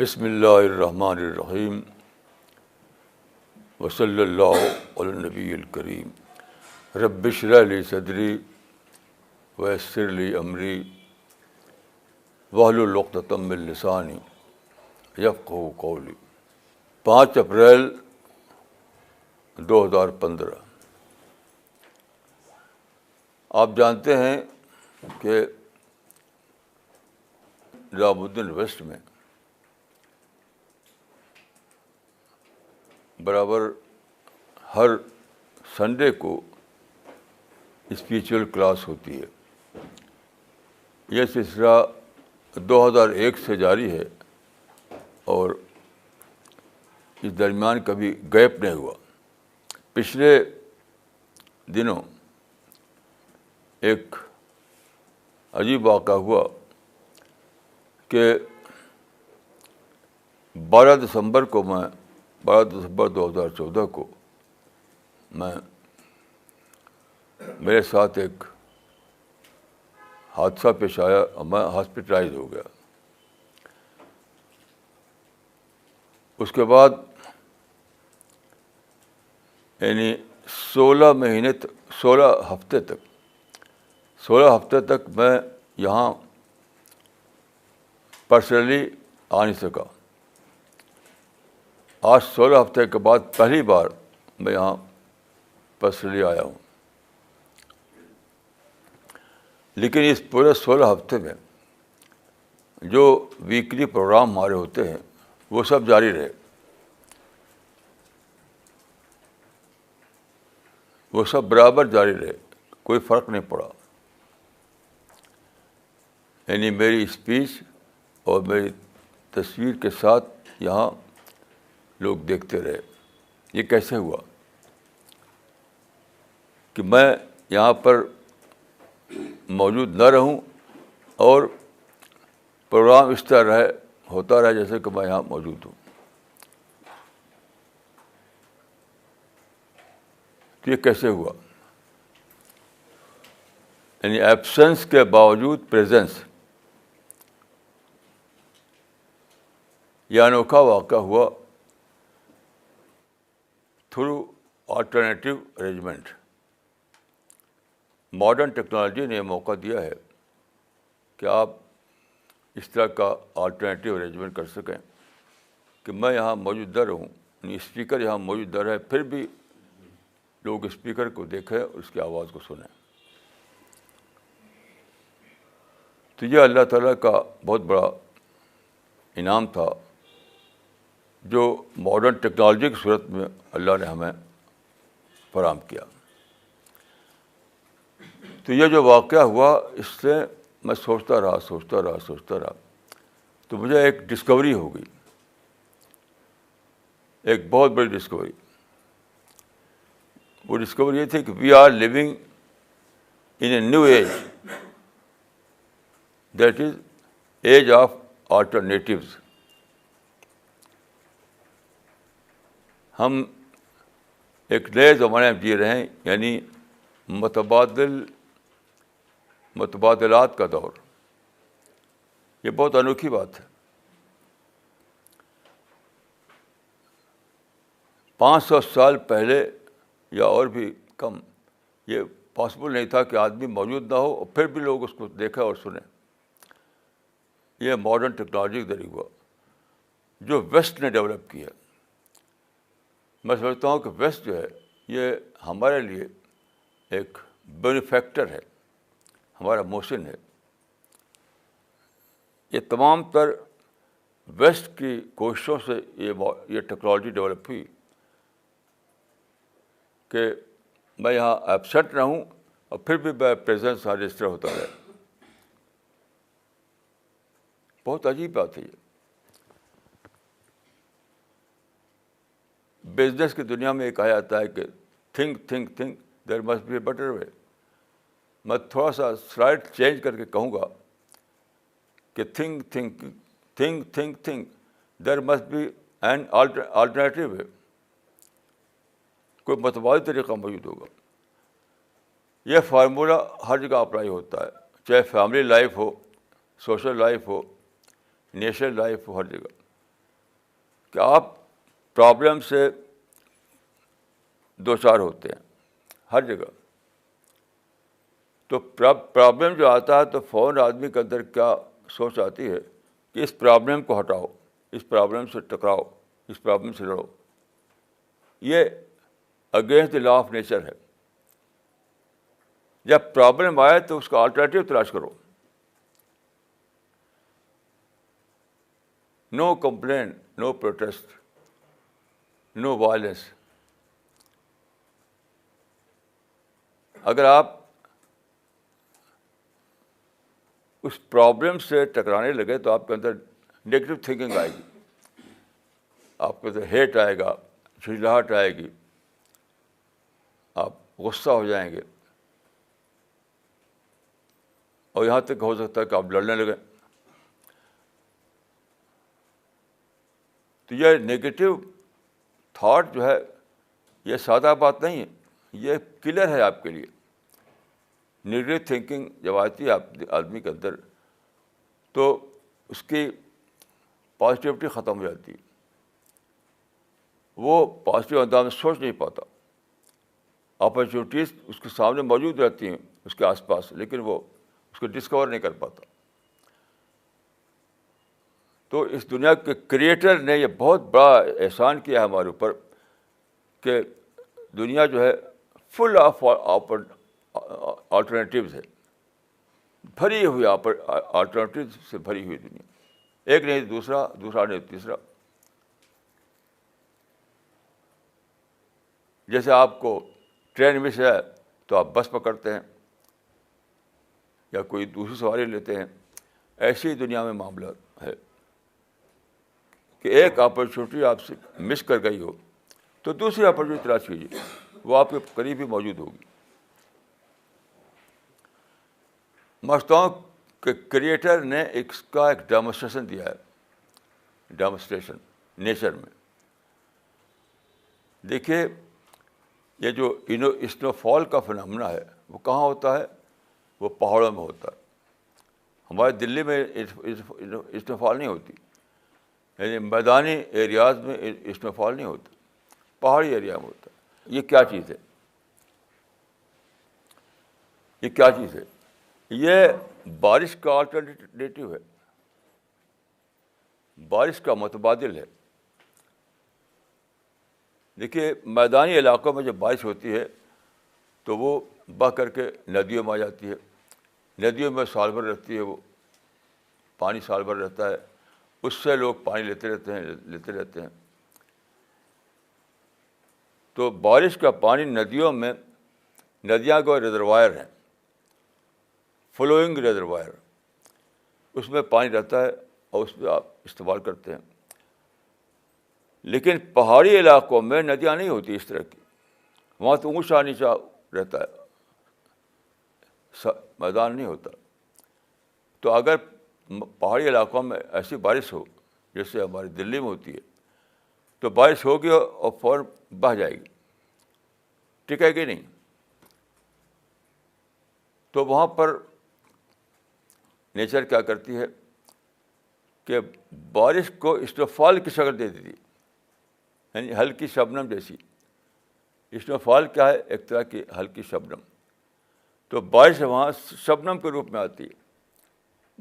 بسم اللہ الرحمن الرحیم وصلی اللہ علی النبی الکریم رب اشرح لی صدری ویسر لی امری واحلل عقدۃ من لسانی یفقہوا قولی۔ 5 اپریل 2015۔ آپ جانتے ہیں کہ نظام الدین ویسٹ میں برابر ہر سنڈے کو اسپریچول کلاس ہوتی ہے۔ یہ سلسلہ 2001 سے جاری ہے اور اس درمیان کبھی گیپ نہیں ہوا۔ پچھلے دنوں ایک عجیب واقعہ ہوا کہ 12 دسمبر 2014 کو میرے ساتھ ایک حادثہ پیش آیا اور میں ہاسپٹلائز ہو گیا۔ اس کے بعد یعنی 16 ہفتے تک میں یہاں پرسنلی آ نہیں سکا۔ آج 16 ہفتے کے بعد پہلی بار میں یہاں پرسنلی آیا ہوں، لیکن اس پورے 16 ہفتے میں جو ویکلی پروگرام ہمارے ہوتے ہیں وہ سب جاری رہے، وہ سب برابر جاری رہے، کوئی فرق نہیں پڑا۔ یعنی میری اسپیچ اور میری تصویر کے ساتھ یہاں لوگ دیکھتے رہے۔ یہ کیسے ہوا کہ میں یہاں پر موجود نہ رہوں اور پروگرام اس طرح ہوتا رہے جیسے کہ میں یہاں موجود ہوں؟ تو یہ کیسے ہوا؟ یعنی ایبسنس کے باوجود پریزنس۔ یہ انوکھا واقعہ ہوا through alternative arrangement. Modern technology نے موقع دیا ہے کہ آپ اس طرح کا آلٹرنیٹیو ارینجمنٹ کر سکیں کہ میں یہاں موجود نہ رہوں، یعنی اسپیکر یہاں موجود نہ رہے، پھر بھی لوگ اسپیکر کو دیکھیں اور اس کی آواز کو سنیں۔ تو یہ اللہ تعالیٰ کا بہت بڑا انعام تھا جو ماڈرن ٹیکنالوجی کی صورت میں اللہ نے ہمیں فراہم کیا۔ تو یہ جو واقعہ ہوا اس سے میں سوچتا رہا تو مجھے ایک ڈسکوری ہو گئی، ایک بہت بڑی ڈسکوری۔ وہ ڈسکوری یہ تھی کہ we are living in a new age, that is age of alternatives. ہم ایک نئے زمانے میں جی رہے ہیں، یعنی متبادلات کا دور۔ یہ بہت انوکھی بات ہے۔ 500 سال پہلے یا اور بھی کم یہ پاسبل نہیں تھا کہ آدمی موجود نہ ہو اور پھر بھی لوگ اس کو دیکھیں اور سنیں۔ یہ ماڈرن ٹیکنالوجی کے ذریعے ہوا جو ویسٹ نے ڈیولپ کی ہے۔ میں سمجھتا ہوں کہ ویسٹ جو ہے یہ ہمارے لیے ایک بینیفیکٹر ہے، ہمارا محسن ہے۔ یہ تمام تر ویسٹ کی کوششوں سے یہ ٹیکنالوجی ڈیولپ ہوئی کہ میں یہاں ایبسینٹ رہوں اور پھر بھی میں پریزنس رجسٹر ہوتا رہے۔ بہت عجیب بات ہے یہ۔ بزنس کی دنیا میں یہ کہا جاتا ہے کہ think there must be a better way. میں تھوڑا سا سلائڈ چینج کر کے کہوں گا کہ think there must be an alternative way. کوئی متبادل طریقہ موجود ہوگا۔ یہ فارمولہ ہر جگہ اپلائی ہوتا ہے، چاہے فیملی لائف ہو، سوشل لائف ہو، نیشنل لائف ہو، ہر جگہ۔ کہ آپ پرابلم سے دو چار ہوتے ہیں ہر جگہ. تو پرابلم جو آتا ہے تو فوراً آدمی کے اندر کیا سوچ آتی ہے کہ اس پرابلم کو ہٹاؤ, اس پرابلم سے ٹکراؤ, اس پرابلم سے لڑو. یہ against the law of nature ہے. جب پرابلم آئے تو اس کا آلٹرنیٹیو تلاش کرو. نو کمپلین, نو پروٹیسٹ, نو وائلنس. اگر آپ اس پرابلم سے ٹکرانے لگے تو آپ کے اندر نیگیٹو تھنکنگ آئے گی, آپ کے اندر ہیٹ آئے گا, جھنجھلاہٹ آئے گی, آپ غصہ ہو جائیں گے, اور یہاں تک ہو سکتا ہے کہ آپ لڑنے لگیں. تو یہ نیگیٹو تھاٹ جو ہے یہ سادہ بات نہیں ہے, یہ کلر ہے آپ کے لیے. نیگیٹو تھنکنگ جب آتی ہے آدمی کے اندر تو اس کی پازیٹیوٹی ختم ہو جاتی ہے. وہ پازیٹیو انداز میں سوچ نہیں پاتا. اپرچونیٹیز اس کے سامنے موجود رہتی ہیں اس کے آس پاس, لیکن وہ اس کو ڈسکور نہیں کر پاتا. تو اس دنیا کے کریٹر نے یہ بہت بڑا احسان کیا ہے ہمارے اوپر کہ دنیا جو ہے فل آف آلٹرنیٹیوز ہے, بھری ہوئی آلٹرنیٹیو سے بھری ہوئی دنیا. ایک نہیں دوسرا, دوسرا نہیں تیسرا. جیسے آپ کو ٹرین مس ہے تو آپ بس پکڑتے ہیں یا کوئی دوسری سواری لیتے ہیں. ایسی ہی دنیا میں معاملہ ہے کہ ایک اپرچونیٹی آپ سے مس کر گئی ہو تو دوسری اپرچونیٹی تلاش کیجیے, وہ آپ کے قریب ہی موجود ہوگی. سمجھتا ہوں کہ کریٹر نے اس کا ایک ڈیمونسٹریشن دیا ہے, ڈیمونسٹریشن نیچر میں. دیکھیے یہ جو اسنو فال کا فنامنا ہے وہ کہاں ہوتا ہے؟ وہ پہاڑوں میں ہوتا ہے. ہمارے دلی میں اسنو فال نہیں ہوتی, یعنی میدانی ایریاز میں اسنو فال نہیں ہوتا, پہاڑی ایریا میں ہوتا ہے. یہ کیا چیز ہے؟ یہ کیا چیز ہے؟ یہ بارش کا آلٹرنیٹیو ہے, بارش کا متبادل ہے. دیکھیے میدانی علاقوں میں جب بارش ہوتی ہے تو وہ بہہ کر کے ندیوں میں آ جاتی ہے. ندیوں میں سال بھر رہتی ہے, وہ پانی سال بھر رہتا ہے, اس سے لوگ پانی لیتے رہتے ہیں. تو بارش کا پانی ندیوں میں, ندیاں کو ریزروائر ہیں, فلوئنگ ریزروائر, اس میں پانی رہتا ہے اور اس میں آپ استعمال کرتے ہیں. لیکن پہاڑی علاقوں میں ندیاں نہیں ہوتی اس طرح کی, وہاں تو اونچا نیچا رہتا ہے, میدان نہیں ہوتا. تو اگر پہاڑی علاقوں میں ایسی بارش ہو جیسے ہماری دلی میں ہوتی ہے تو بارش ہوگی اور فوراً بہہ جائے گی, ٹکے گی نہیں. تو وہاں پر نیچر کیا کرتی ہے کہ بارش کو اسنو فال کی شکل دے دیتی, یعنی ہلکی شبنم جیسی. اسنو فال کیا ہے؟ ایک طرح کی ہلکی شبنم. تو بارش وہاں شبنم کے روپ میں آتی ہے,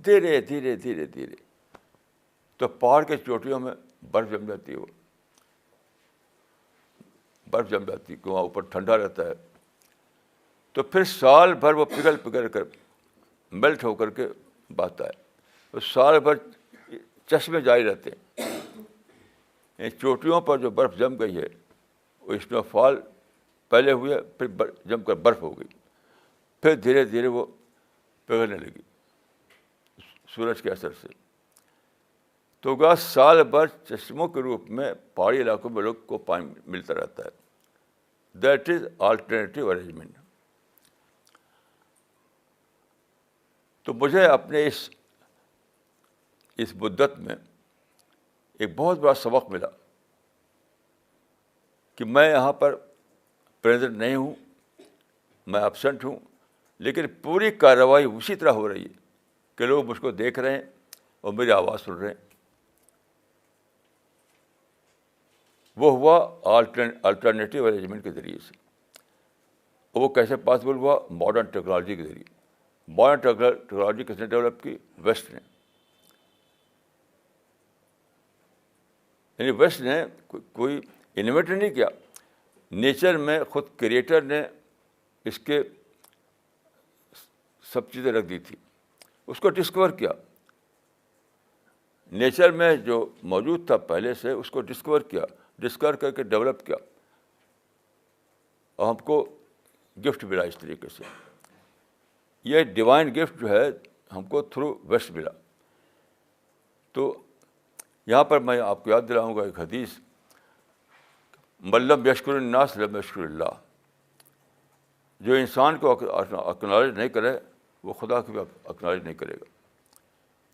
دھیرے دھیرے دھیرے دھیرے. تو پہاڑ کے چوٹیوں میں برف جم جاتی ہے, وہ برف جم جاتی ہے کہ وہاں اوپر ٹھنڈا رہتا ہے. تو پھر سال بھر وہ پگھل کر میلٹ ہو کر کے بہتا ہے. تو سال بھر چشمے جاری رہتے ہیں. چوٹیوں پر جو برف جم گئی ہے وہ اسنو فال پہلے ہوئے, پھر جم کر برف ہو گئی, پھر دھیرے دھیرے وہ پگھلنے لگی سورج کے اثر سے. تو گا سال بھر چشموں کے روپ میں پہاڑی علاقوں میں لوگ کو پانی ملتا رہتا ہے. That is alternative arrangement. تو مجھے اپنے اس مدت میں ایک بہت بڑا سبق ملا کہ میں یہاں پر پریزنٹ نہیں ہوں, میں ایبسنٹ ہوں, لیکن پوری کارروائی اسی طرح ہو رہی ہے کہ لوگ مجھ کو دیکھ رہے ہیں اور میری آواز سن رہے ہیں. وہ ہوا الٹرنیٹیو ارینجمنٹ کے ذریعے سے. وہ کیسے پاسبل ہوا؟ ماڈرن ٹیکنالوجی کے ذریعے. ماڈرن ٹیکنالوجی کس نے ڈیولپ کی؟ ویسٹ نے. یعنی ویسٹ نے کوئی انویٹر نہیں کیا, نیچر میں خود کریٹر نے اس کے سب چیزیں رکھ دی تھی, اس کو ڈسکور کیا. نیچر میں جو موجود تھا پہلے سے اس کو ڈسکور کر کے ڈیولپ کیا, اور ہم کو گفٹ ملا اس طریقے سے. یہ ڈیوائن گفٹ جو ہے ہم کو تھرو ویسٹ ملا. تو یہاں پر میں آپ کو یاد دلاؤں گا ایک حدیث, من لم یشکر الناس لم یشکر اللہ. جو انسان کو اکنالج نہیں کرے وہ خدا کو بھی اکنالج نہیں کرے گا.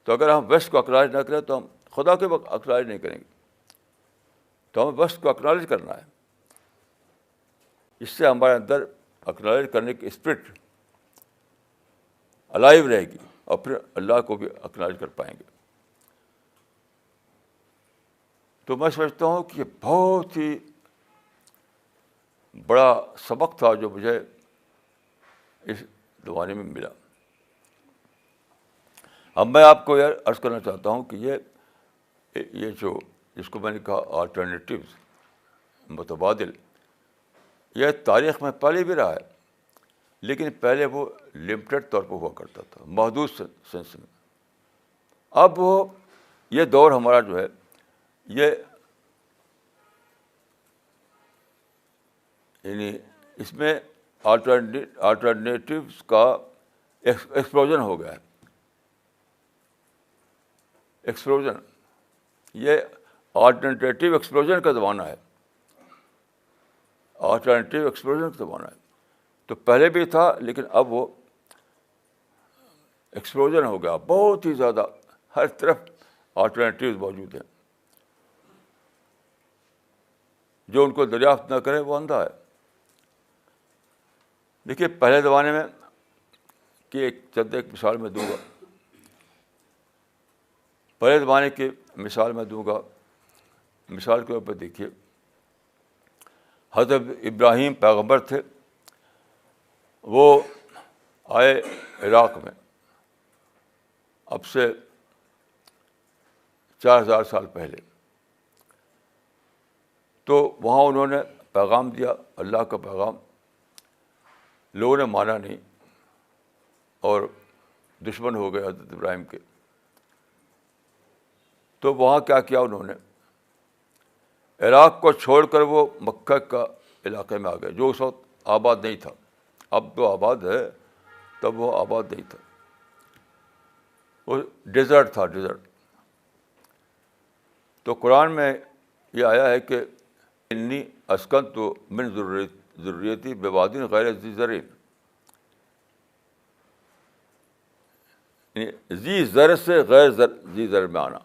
تو اگر ہم ویسٹ کو اکنالج نہ کریں تو ہم خدا کو بھی اکنالج نہیں کریں گے. تو ہمیں ویسٹ کو اکنالج کرنا ہے. اس سے ہمارے اندر اکنالج کرنے کی اسپرٹ الائیو رہے گی, اور پھر اللہ کو بھی اکنالج کر پائیں گے. تو میں سمجھتا ہوں کہ یہ بہت ہی بڑا سبق تھا جو مجھے اس زمانے میں ملا. اب میں آپ کو یہ عرض کرنا چاہتا ہوں کہ یہ جو جس کو میں نے کہا آلٹرنیٹیوز, متبادل, یہ تاریخ میں پہلے بھی رہا ہے, لیکن پہلے وہ لمیٹڈ طور پر ہوا کرتا تھا, محدود سینس میں. اب وہ یہ دور ہمارا جو ہے یہ یعنی اس میں آلٹرنیٹیوز کا ایکسپلوژن ہو گیا ہے. ایکسپلوژن, یہ آلٹرنیٹیو ایکسپلوژن کا زمانہ ہے. آلٹرنیٹیو ایکسپلوژن کا زمانہ ہے. تو پہلے بھی تھا لیکن اب وہ ایکسپلوژن ہو گیا, بہت ہی زیادہ. ہر طرف آلٹرنیٹیوز موجود ہیں. جو ان کو دریافت نہ کرے وہ اندھا ہے. دیکھیے پہلے زمانے میں کہ ایک مثال میں دوں گا. پہلے زمانے کی مثال میں دوں گا. مثال کے طور پہ دیکھیے, حضرت ابراہیم پیغمبر تھے, وہ آئے عراق میں اب سے 4000 سال پہلے. تو وہاں انہوں نے پیغام دیا, اللہ کا پیغام. لوگوں نے مانا نہیں اور دشمن ہو گئے حضرت ابراہیم کے. تو وہاں کیا کیا انہوں نے, عراق کو چھوڑ کر وہ مکہ کا علاقے میں آ گئے, جو اس وقت آباد نہیں تھا. اب تو آباد ہے, تب وہ آباد نہیں تھا, وہ ڈیزرٹ تھا, ڈیزرٹ. تو قرآن میں یہ آیا ہے کہ انی اسکنت من ذریتی بوادٍ غیر ذی زرع. ذی زرع سے غیر ذی زرع میں آنا.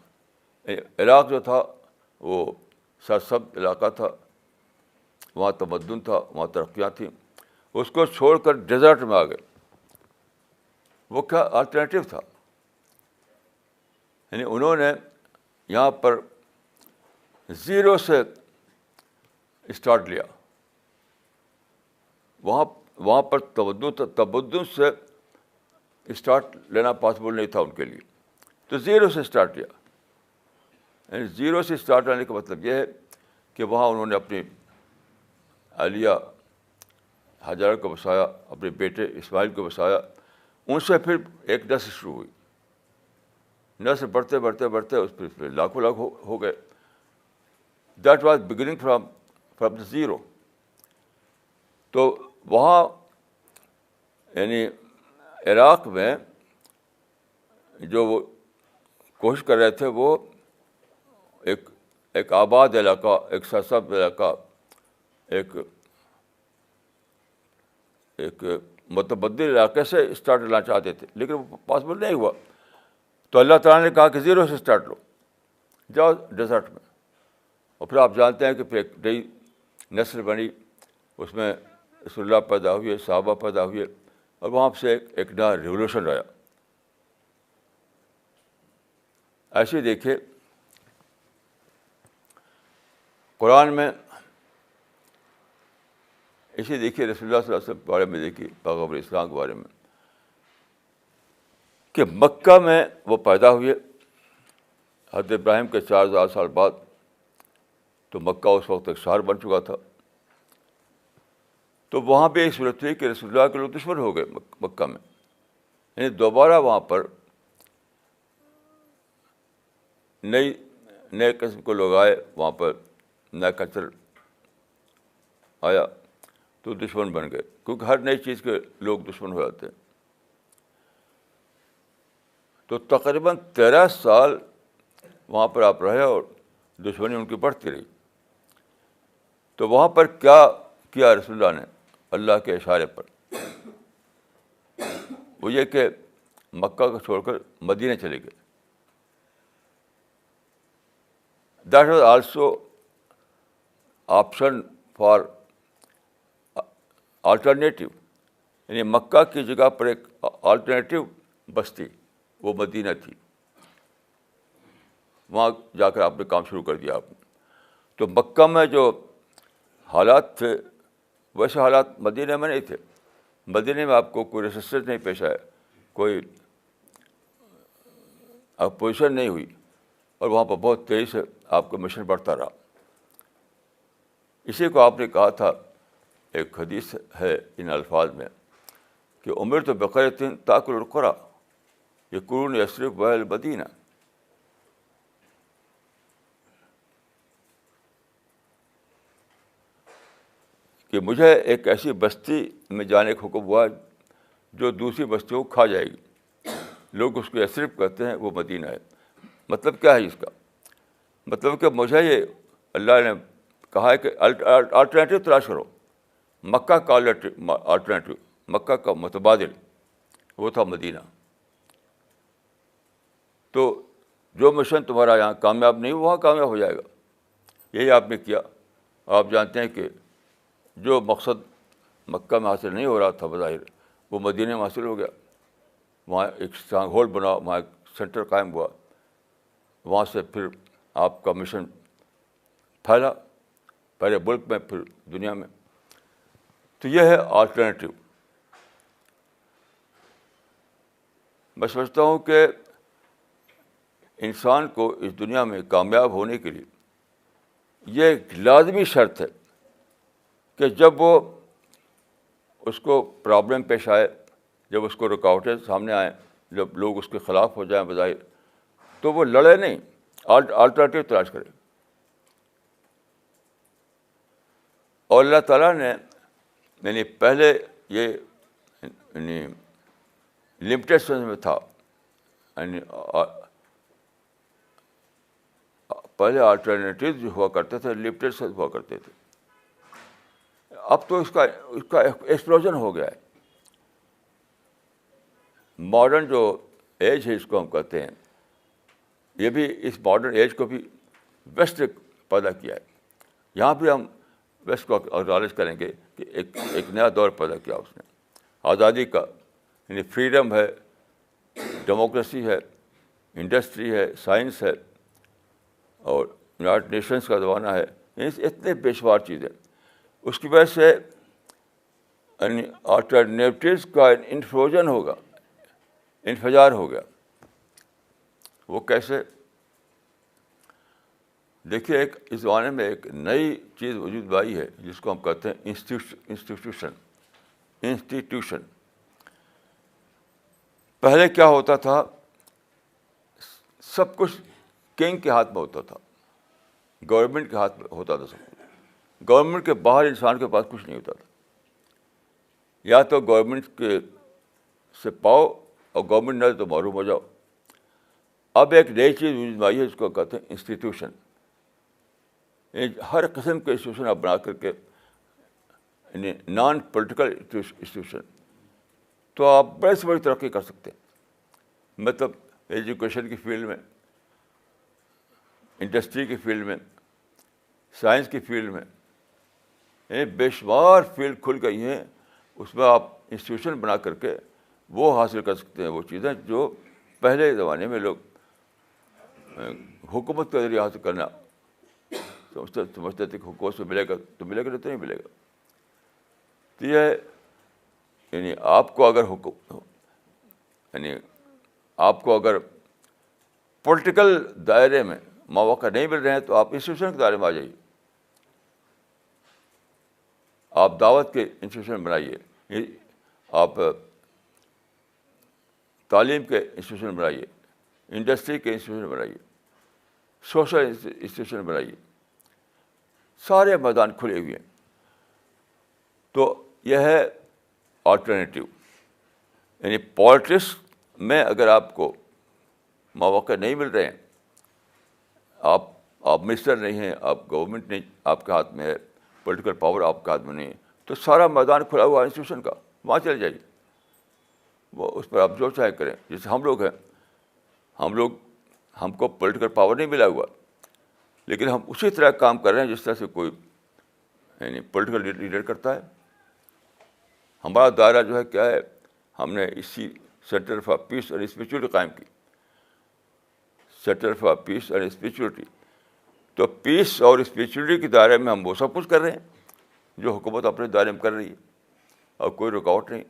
عراق جو تھا وہ سرسبز علاقہ تھا, وہاں تمدن تھا, وہاں ترقیاں تھیں. اس کو چھوڑ کر ڈیزرٹ میں آ گئے. وہ کیا الٹرنیٹیو تھا. یعنی انہوں نے یہاں پر زیرو سے اسٹارٹ لیا. وہاں پر تمدن سے اسٹارٹ لینا پاسبل نہیں تھا ان کے لیے. تو زیرو سے اسٹارٹ لیا. یعنی زیرو سے اسٹارٹ لینے کا مطلب یہ ہے کہ وہاں انہوں نے اپنی عالیہ ہاجرہ کو بسایا, اپنے بیٹے اسماعیل کو بسایا. ان سے پھر ایک نسل شروع ہوئی. نسل بڑھتے بڑھتے بڑھتے اس پہ لاکھوں لاکھ ہو گئے. That was beginning from the zero. تو وہاں یعنی عراق میں جو وہ کوشش کر رہے تھے وہ ایک آباد علاقہ, ایک سرسبز علاقہ, ایک متبدل علاقے سے اسٹارٹ لینا چاہتے تھے, لیکن وہ پاسبل نہیں ہوا. تو اللہ تعالیٰ نے کہا کہ زیرو سے اسٹارٹ لو, جاؤ ڈیزرٹ میں. اور پھر آپ جانتے ہیں کہ پھر ایک نئی نسل بنی, اس میں رسول اللہ پیدا ہوئے, صحابہ پیدا ہوئے, اور وہاں سے ایک نیا ریولوشن آیا. ایسے دیکھیے قرآن میں اسی دیکھیے رسول اللہ صلی اللہ علیہ وسلم کے بارے میں دیکھیے، پیغمبر اسلام کے بارے میں، کہ مکہ میں وہ پیدا ہوئے حضرت ابراہیم کے 4000 سال بعد، تو مکہ اس وقت ایک شہر بن چکا تھا. تو وہاں پہ ایک صورت تھی کہ رسول اللہ کے لوگ دشمن ہو گئے مکہ میں، یعنی دوبارہ وہاں پر نئے قسم کے لوگ آئے، وہاں پر نیا کلچر آیا تو دشمن بن گئے، کیونکہ ہر نئی چیز کے لوگ دشمن ہو جاتے ہیں. تو تقریباً 13 سال وہاں پر آپ رہے اور دشمنی ان کی بڑھتی رہی. تو وہاں پر کیا کیا رسول اللہ نے اللہ کے اشارے پر؟ وہ یہ کہ مکہ کو چھوڑ کر مدینے چلے گئے. That was also option for alternative, یعنی مکہ کی جگہ پر ایک آلٹرنیٹیو بستی وہ مدینہ تھی. وہاں جا کر آپ نے کام شروع کر دیا آپ نے. تو مکہ میں جو حالات تھے ویسے حالات مدینہ میں نہیں تھے. مدینہ میں آپ کو کوئی ریسسٹنس نہیں پیش آیا، کوئی اپوزیشن نہیں ہوئی، اور وہاں پر بہت تیزی سے آپ کا مشن بڑھتا رہا. اسی کو آپ نے کہا تھا، ایک حدیث ہے ان الفاظ میں کہ امرت بقرۃ تاکل القریٰ یقولون یثرب و المدینہ. کہ مجھے ایک ایسی بستی میں جانے کا حکم ہوا جو دوسری بستیوں کو کھا جائے گی. لوگ اس کو یثرب کہتے ہیں، وہ مدینہ ہے. مطلب کیا ہے اس کا؟ مطلب کہ مجھے یہ اللہ نے کہا ہے کہ آلٹرنیٹیو تلاش کرو. مکہ کا آلٹرنیٹیو، مکہ کا متبادل وہ تھا مدینہ. تو جو مشن تمہارا یہاں کامیاب نہیں وہاں کامیاب ہو جائے گا. یہی آپ نے کیا. آپ جانتے ہیں کہ جو مقصد مکہ میں حاصل نہیں ہو رہا تھا بظاہر، وہ مدینہ میں حاصل ہو گیا. وہاں ایک اسٹرانگ ہولڈ بنا، وہاں ایک سینٹر قائم ہوا. وہاں سے پھر آپ کا مشن پھیلا، پہلے ملک میں پھر دنیا میں. تو یہ ہے آلٹرنیٹیو. میں سمجھتا ہوں کہ انسان کو اس دنیا میں کامیاب ہونے کے لیے یہ ایک لازمی شرط ہے کہ جب وہ اس کو پرابلم پیش آئے، جب اس کو رکاوٹیں سامنے آئیں، جب لوگ اس کے خلاف ہو جائیں بظاہر، تو وہ لڑے نہیں، آلٹرنیٹیو تلاش کرے. اور اللہ تعالیٰ نے یعنی پہلے یہ یعنی لمیٹیڈ سینس میں تھا، یعنی پہلے آلٹرنیٹیو جو ہوا کرتے تھے لمیٹیڈ سینس ہوا کرتے تھے. اب تو اس کا ایکسپلوژن ہو گیا ہے. ماڈرن جو ایج ہے اس کو ہم کہتے ہیں، یہ بھی اس ماڈرن ایج کو بھی ویسٹ پیدا کیا ہے. یہاں بھی ہم ویسٹ کو اکنالج کریں گے کہ ایک نیا دور پیدا کیا اس نے، آزادی کا. یعنی فریڈم ہے، ڈیموکریسی ہے، انڈسٹری ہے، سائنس ہے، اور یونائٹڈ نیشنز کا زمانہ ہے. یعنی اتنے بے شمار چیزیں. اس کی وجہ سے یعنی آلٹرنیٹیوز کا انفلوژن ہوگا، انفجار ہو گیا. وہ کیسے؟ دیکھیے، اس زمانے میں ایک نئی چیز وجود میں آئی ہے جس کو ہم کہتے ہیں انسٹیٹیوشن. پہلے کیا ہوتا تھا؟ سب کچھ کنگ کے ہاتھ میں ہوتا تھا، گورنمنٹ کے ہاتھ میں ہوتا تھا سب کچھ. گورنمنٹ کے باہر انسان کے پاس کچھ نہیں ہوتا تھا. یا تو گورنمنٹ کے سے پاؤ اور گورنمنٹ نہ تو معروف ہو جاؤ. اب ایک نئی چیز وجود میں آئی ہے جس کو کہتے ہیں انسٹیٹیوشن. ہر قسم کے انسٹیٹیوشن آپ بنا کر کے، یعنی نان پولیٹیکل انسٹیٹیوشن، تو آپ بڑے سے بڑی ترقی کر سکتے ہیں. مطلب ایجوکیشن کی فیلڈ میں، انڈسٹری کی فیلڈ میں، سائنس کی فیلڈ میں، یعنی بے شمار فیلڈ کھل گئی ہیں. اس میں آپ انسٹیٹیوشن بنا کر کے وہ حاصل کر سکتے ہیں، وہ چیزیں جو پہلے زمانے میں لوگ حکومت کے ذریعے حاصل کرنا سمجھتے تھے کہ حکومت سے ملے گا تو ملے گا، نہیں تو نہیں ملے گا. تو یہ یعنی آپ کو اگر پولیٹیکل دائرے میں مواقع نہیں مل رہے ہیں تو آپ انسٹیٹیوشن کے دائرے میں آ جائیے. آپ دعوت کے انسٹیٹیوشن بنائیے، آپ تعلیم کے انسٹیٹیوشن بنائیے، انڈسٹری کے انسٹیٹیوشن بنائیے، سوشل انسٹیٹیوشن بنائیے. سارے میدان کھلے ہوئے ہیں. تو یہ ہے آلٹرنیٹیو. یعنی پالیٹکس میں اگر آپ کو مواقع نہیں مل رہے ہیں، آپ منسٹر نہیں ہیں، آپ گورنمنٹ نہیں آپ کے ہاتھ میں ہے، پولیٹیکل پاور آپ کے ہاتھ میں نہیں ہے، تو سارا میدان کھلا ہوا انسٹیٹیوشن کا، وہاں چلے جائیے. وہ اس پر آپ جو چاہے کریں. جیسے ہم لوگ ہیں، ہم کو پولیٹیکل پاور نہیں ملا ہوا، لیکن ہم اسی طرح کام کر رہے ہیں جس طرح سے کوئی یعنی پولیٹیکل لیڈر کرتا ہے. ہمارا دائرہ جو ہے کیا ہے، ہم نے اسی centre for piece and spirituality قائم کی. Centre for piece and spirituality. تو پیس اور اسپریچولیٹی کے دائرے میں ہم وہ سب کچھ کر رہے ہیں جو حکومت اپنے دائرے میں کر رہی ہے، اور کوئی رکاوٹ نہیں.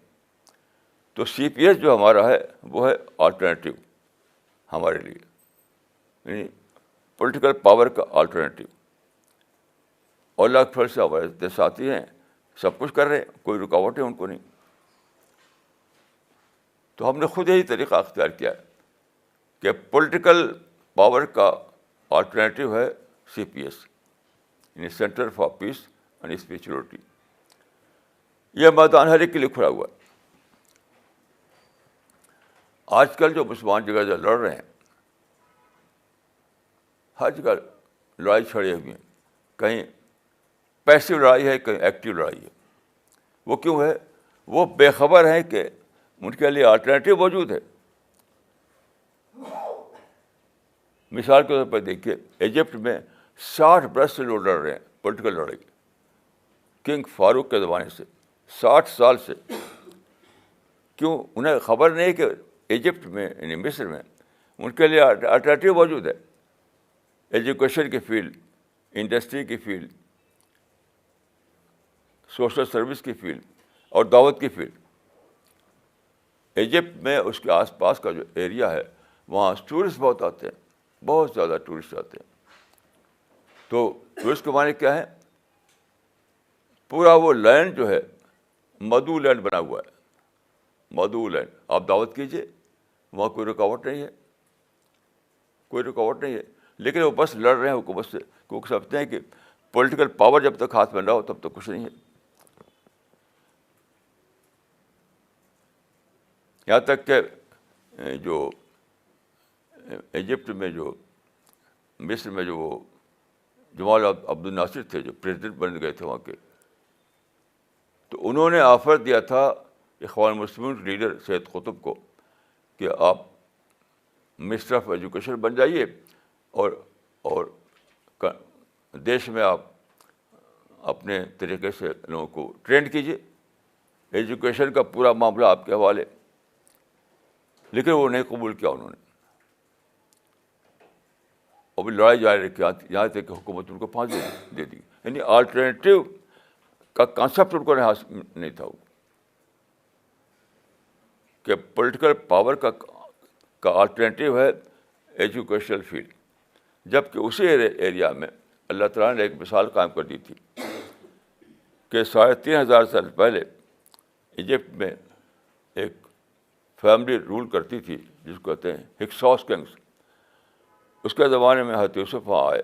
تو سی پی ایس جو ہمارا ہے وہ ہے آلٹرنیٹیو ہمارے لیے، یعنی پولیٹیکل پاور کا آلٹرنیٹیو. اور اللہ کے فضل سے ہمارے ساتھی ہیں، سب کچھ کر رہے ہیں، کوئی رکاوٹ ہے ان کو نہیں. تو ہم نے خود یہی طریقہ اختیار کیا ہے کہ پولیٹیکل پاور کا آلٹرنیٹیو ہے سی پی ایس، یعنی centre for piece and spirituality. یہ میدان ہر ایک کے لیے کھلا ہوا ہے. آج کل جو مسلمان جگہ جگہ لڑ رہے ہیں، ہر جگہ لڑائی چھڑے ہوئی ہیں. کہیں پیسو لڑائی ہے، کہیں ایکٹیو لڑائی ہے. وہ کیوں ہے؟ وہ بے خبر ہیں کہ ان کے لیے آلٹرنیٹیو موجود ہے. مثال کے طور پر دیکھیے، ایجپٹ میں 60 برس سے لوگ لڑ رہے ہیں پولیٹیکل لڑائی، کنگ فاروق کے زمانے سے 60 سال سے. کیوں؟ انہیں خبر نہیں کہ ایجپٹ میں یعنی مصر میں ان کے لیے الٹرنیٹیو موجود ہے. ایجوکیشن کی فیلڈ، انڈسٹری کی فیلڈ، سوشل سروس کی فیلڈ اور دعوت کی فیلڈ. ایجپٹ میں اس کے آس پاس کا جو ایریا ہے وہاں ٹورسٹ بہت آتے ہیں، بہت زیادہ ٹورسٹ آتے ہیں. تو ٹورسٹ کے معنی کیا ہے؟ پورا وہ لینڈ جو ہے مدعو لینڈ بنا ہوا ہے. مدعو لینڈ، آپ دعوت کیجیے، وہاں کوئی رکاوٹ نہیں ہے، کوئی رکاوٹ نہیں ہے. لیکن وہ بس لڑ رہے ہیں حکومت سے، کیونکہ سمجھتے ہیں کہ پولیٹیکل پاور جب تک ہاتھ میں نہ ہو تب تک کچھ نہیں ہے. یہاں تک کہ جو ایجپٹ میں جو مصر میں جو وہ جمال عبد الناصر تھے جو پریزیڈنٹ بن گئے تھے وہاں کے، تو انہوں نے آفر دیا تھا اخوان المسلمین کے لیڈر سید قطب کو کہ آپ منسٹر آف ایجوکیشن بن جائیے اور دیش میں آپ اپنے طریقے سے لوگوں کو ٹرینڈ کیجیے، ایجوکیشن کا پورا معاملہ آپ کے حوالے. لیکن وہ نہیں قبول کیا انہوں نے. ابھی لڑائی جاری رکھی یہاں تک کہ حکومت ان کو پھانسی دے دی. یعنی آلٹرنیٹیو کا کانسیپٹ ان کو نہیں تھا وہ، کہ پولیٹیکل پاور کا آلٹرنیٹیو ہے ایجوکیشنل فیلڈ. جبکہ اسی ایریا میں اللہ تعالیٰ نے ایک مثال قائم کر دی تھی کہ 3500 سال پہلے ایجپٹ میں ایک فیملی رول کرتی تھی جس کو کہتے ہیں ہکسوس کنگس. اس کے زمانے میں حضرت یوسف وہاں آئے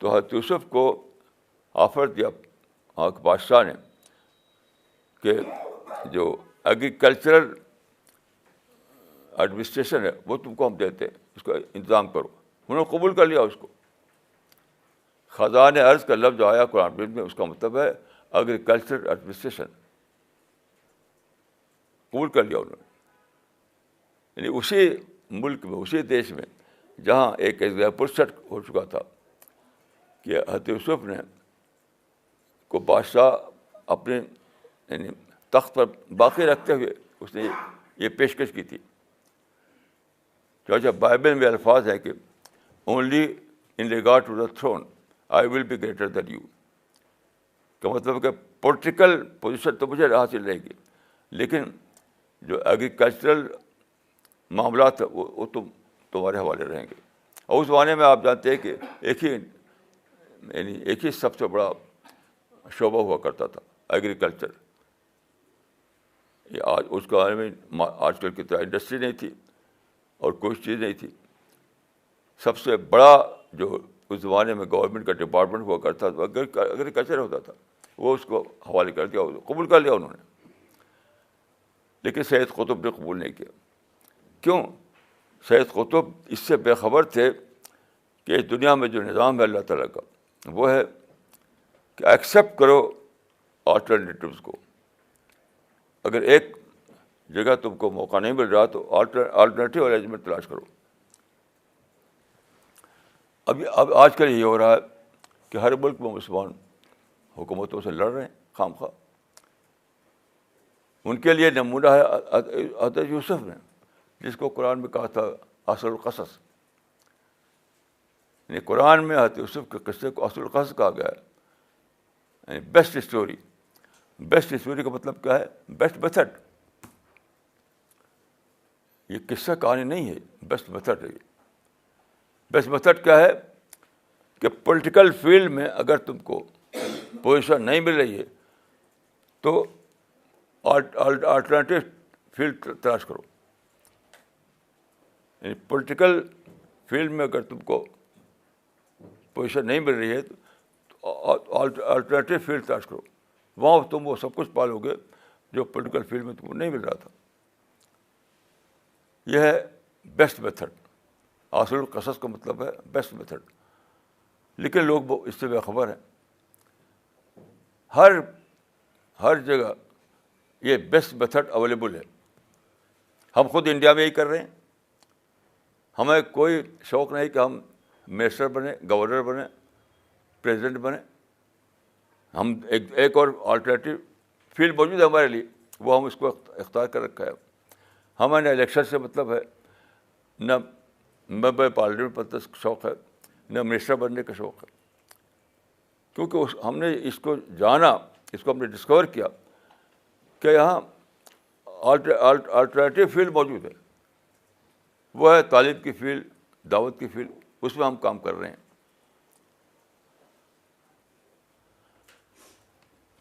تو حضرت یوسف کو آفر دیا وہاں کے بادشاہ نے کہ جو ایگریکلچرل ایڈمنسٹریشن ہے وہ تم کو ہم دیتے ہیں، اس کا انتظام کرو. انہوں نے قبول کر لیا اس کو. خزانۂ ارض کا لفظ جو آیا قرآن مجید میں اس کا مطلب ہے ایگریکلچرل ایڈمنسٹریشن. قبول کر لیا انہوں نے. یعنی اسی ملک میں، اسی دیش میں جہاں ایک ایگزامپل سیٹ ہو چکا تھا کہ حضرت یوسف نے کو بادشاہ اپنے یعنی تخت پر باقی رکھتے ہوئے اس نے یہ پیشکش کی تھی. چاہے بائبل میں الفاظ ہے کہ only in regard to the throne, I will be greater than you. کا مطلب کہ پولیٹیکل پوزیشن تو مجھے حاصل رہے گی, لیکن جو ایگریکلچرل معاملات وہ تمہارے حوالے رہیں گے. اور اس زمانے میں آپ جانتے ہیں کہ ایک ہی سب سے بڑا شعبہ ہوا کرتا تھا, ایگریکلچر. یہ آج اس کے بارے میں آج کل کی طرح انڈسٹری نہیں تھی اور کوئی چیز نہیں تھی. سب سے بڑا جو اس زمانے میں گورنمنٹ کا ڈپارٹمنٹ ہوا کرتا تھا ایگریکلچر ہوتا تھا. وہ اس کو حوالے کر دیا, قبول کر لیا انہوں نے. لیکن سید قطب نے قبول نہیں کیا. کیوں؟ سید قطب اس سے بے خبر تھے کہ اس دنیا میں جو نظام ہے اللہ تعالیٰ کا, وہ ہے کہ ایکسیپٹ کرو آلٹرنیٹیوز کو. اگر ایک جگہ تم کو موقع نہیں مل رہا تو آلٹرنیٹیو ارینجمنٹ تلاش کرو. اب آج کل یہ ہو رہا ہے کہ ہر ملک میں مسلمان حکومتوں سے لڑ رہے ہیں خام خواہ. ان کے لیے نمونہ ہے حضرت یوسف نے, جس کو قرآن میں کہا تھا اصل القصص. یعنی قرآن میں حضرت یوسف کے قصے کو اصل القصص کہا گیا ہے, یعنی بیسٹ اسٹوری. بیسٹ اسٹوری کا مطلب کیا ہے؟ Best method. یہ قصہ کہانی نہیں ہے, بیسٹ میتھڈ ہے. یہ بیسٹ میتھڈ کیا ہے کہ پولیٹیکل فیلڈ میں اگر تم کو پوزیشن نہیں مل رہی ہے تو آلٹرنیٹیو فیلڈ تلاش کرو. یعنی پولیٹیکل فیلڈ میں اگر تم کو پوزیشن نہیں مل رہی ہے تو آلٹرنیٹیو فیلڈ تلاش کرو. وہاں تم وہ سب کچھ پالو گے جو پولیٹیکل فیلڈ میں تم کو نہیں مل رہا تھا. یہ ہے بیسٹ میتھڈ. اصل القصص کا مطلب ہے بیسٹ میتھڈ. لیکن لوگ اس سے بے خبر ہیں. ہر جگہ یہ بیسٹ میتھڈ اویلیبل ہے. ہم خود انڈیا میں ہی کر رہے ہیں. ہمیں کوئی شوق نہیں کہ ہم منسٹر بنے, گورنر بنے, پریزیڈنٹ بنے. ہم ایک اور آلٹرنیٹیو فیلڈ موجود ہے ہمارے لیے, وہ ہم اس کو اختیار کر رکھا ہے. ہمیں نہ الیکشن سے مطلب ہے, نہ ممبر پارلیمنٹ پر شوق ہے, نہ منسٹر بننے کا شوق ہے. کیونکہ ہم نے اس کو جانا, اس کو ہم نے ڈسکور کیا کہ یہاں آلٹرنیٹیو فیلڈ موجود ہے. وہ ہے تعلیم کی فیلڈ, دعوت کی فیلڈ. اس میں ہم کام کر رہے ہیں.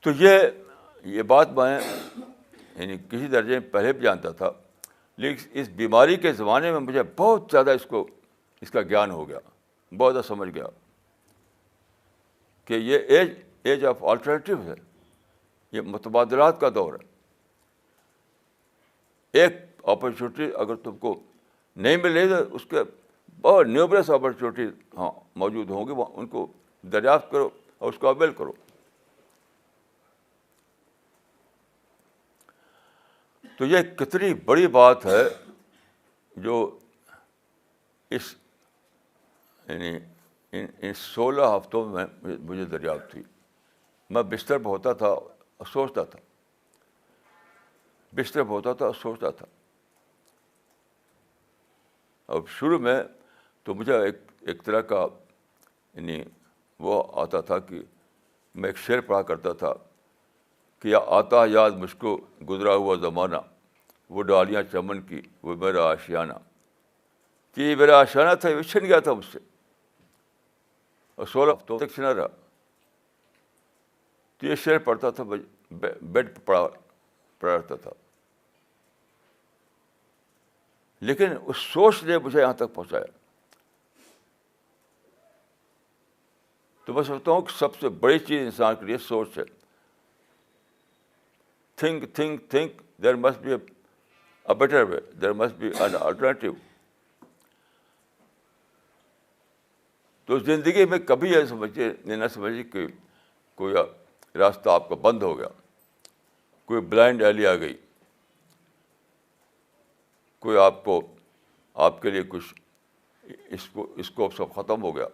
تو یہ بات میں یعنی کسی درجے میں پہلے بھی جانتا تھا, لیکن اس بیماری کے زمانے میں مجھے بہت زیادہ اس کا گیان ہو گیا, بہت زیادہ سمجھ گیا کہ یہ ایج آف آلٹرنیٹیو ہے. یہ متبادلات کا دور ہے. ایک اپرچونیٹی اگر تم کو نہیں مل رہی تو اس کے بہت نیومرس اپرچونیٹیز موجود ہوں گے, ان کو دریافت کرو اور اس کو اویل کرو. تو یہ کتنی بڑی بات ہے جو اس یعنی ان 16 ہفتوں میں مجھے دریافت ہوئی. میں بستر پہ ہوتا تھا اور سوچتا تھا, بستر پہ ہوتا تھا اور سوچتا تھا. اب شروع میں تو مجھے ایک طرح کا یعنی وہ آتا تھا کہ میں ایک شعر پڑھا کرتا تھا کہ آتا یاد مجھ کو گزرا ہوا زمانہ, وہ ڈالیاں چمن کی وہ میرا آشیانہ. کہ یہ میرا آشیانہ تھا, یہ چھن گیا تھا مجھ سے, اور 16 ہفتوں تک چھنا رہا. تو یہ شعر پڑھتا تھا, بیڈ پہ پڑھا رہتا تھا. لیکن اس سوچ نے مجھے یہاں تک پہنچایا. تو میں سمجھتا ہوں کہ سب سے بڑی چیز انسان کے لیے سوچ ہے. think there must be a better way, there must be an alternative. تو زندگی میں کبھی یہ نہ سمجھیے کہ کوئی راستہ آپ کا بند ہو گیا, کوئی بلائنڈ ایلی آ گئی, کوئی آپ کے لیے کچھ اسکوپ سب ختم ہو گیا.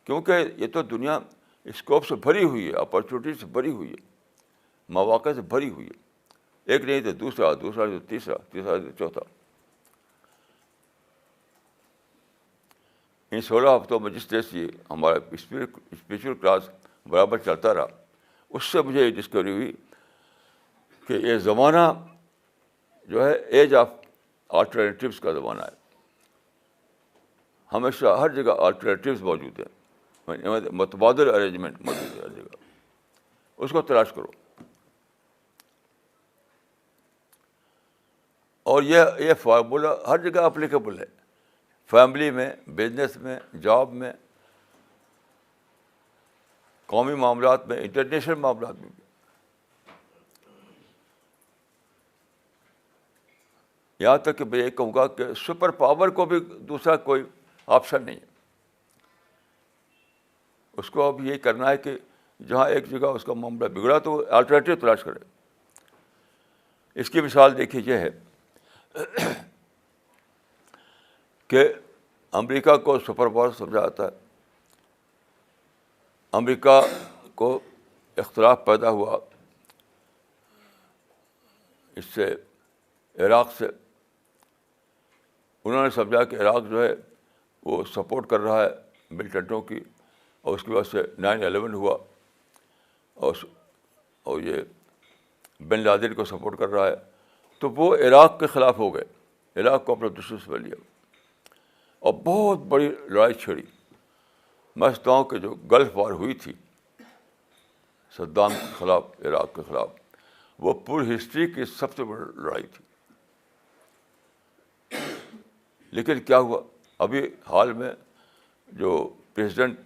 کیونکہ یہ تو دنیا اسکوپ سے بھری ہوئی ہے, اپرچونیٹی سے بھری ہوئی ہے, مواقع سے بھری ہوئی ہے. ایک نہیں تو دوسرا نہیں تو تیسرا نہیں تو چوتھا. ان 16 ہفتوں میں جس طرح سے ہمارا اسپریچول کلاس برابر چلتا رہا، اس سے مجھے یہ ڈسکوری ہوئی کہ یہ زمانہ جو ہے ایج آف آلٹرنیٹیوس کا زمانہ ہے. ہمیشہ ہر جگہ آلٹرنیٹیوز موجود ہیں، متبادل ارینجمنٹ موجود ہے ہر جگہ. اس کو تلاش کرو. اور یہ فارمولہ ہر جگہ اپلیکیبل ہے، فیملی میں، بزنس میں، جاب میں، قومی معاملات میں، انٹرنیشنل معاملات میں بھی. یہاں تک کہ میں یہ کہوں گا کہ سپر پاور کو بھی دوسرا کوئی آپشن نہیں ہے. اس کو اب یہ کرنا ہے کہ جہاں ایک جگہ اس کا معاملہ بگڑا تو الٹرنیٹیو تلاش کرے. اس کی مثال دیکھیے یہ ہے کہ امریکہ کو سپر پاور سمجھا جاتا ہے. امریکہ کو اختلاف پیدا ہوا اس سے، عراق سے. انہوں نے سمجھا کہ عراق جو ہے وہ سپورٹ کر رہا ہے ملیٹنٹوں کی، اور اس کی وجہ سے 9/11 ہوا، اور یہ بن لادن کو سپورٹ کر رہا ہے. تو وہ عراق کے خلاف ہو گئے، عراق کو اپنا دشمن سمجھ لیا اور بہت بڑی لڑائی چھڑی. میں سمجھتا ہوں کہ جو گلف وار ہوئی تھی صدام کے خلاف، عراق کے خلاف، وہ پوری ہسٹری کی سب سے بڑی لڑائی تھی. لیکن کیا ہوا؟ ابھی حال میں جو پریزیڈنٹ،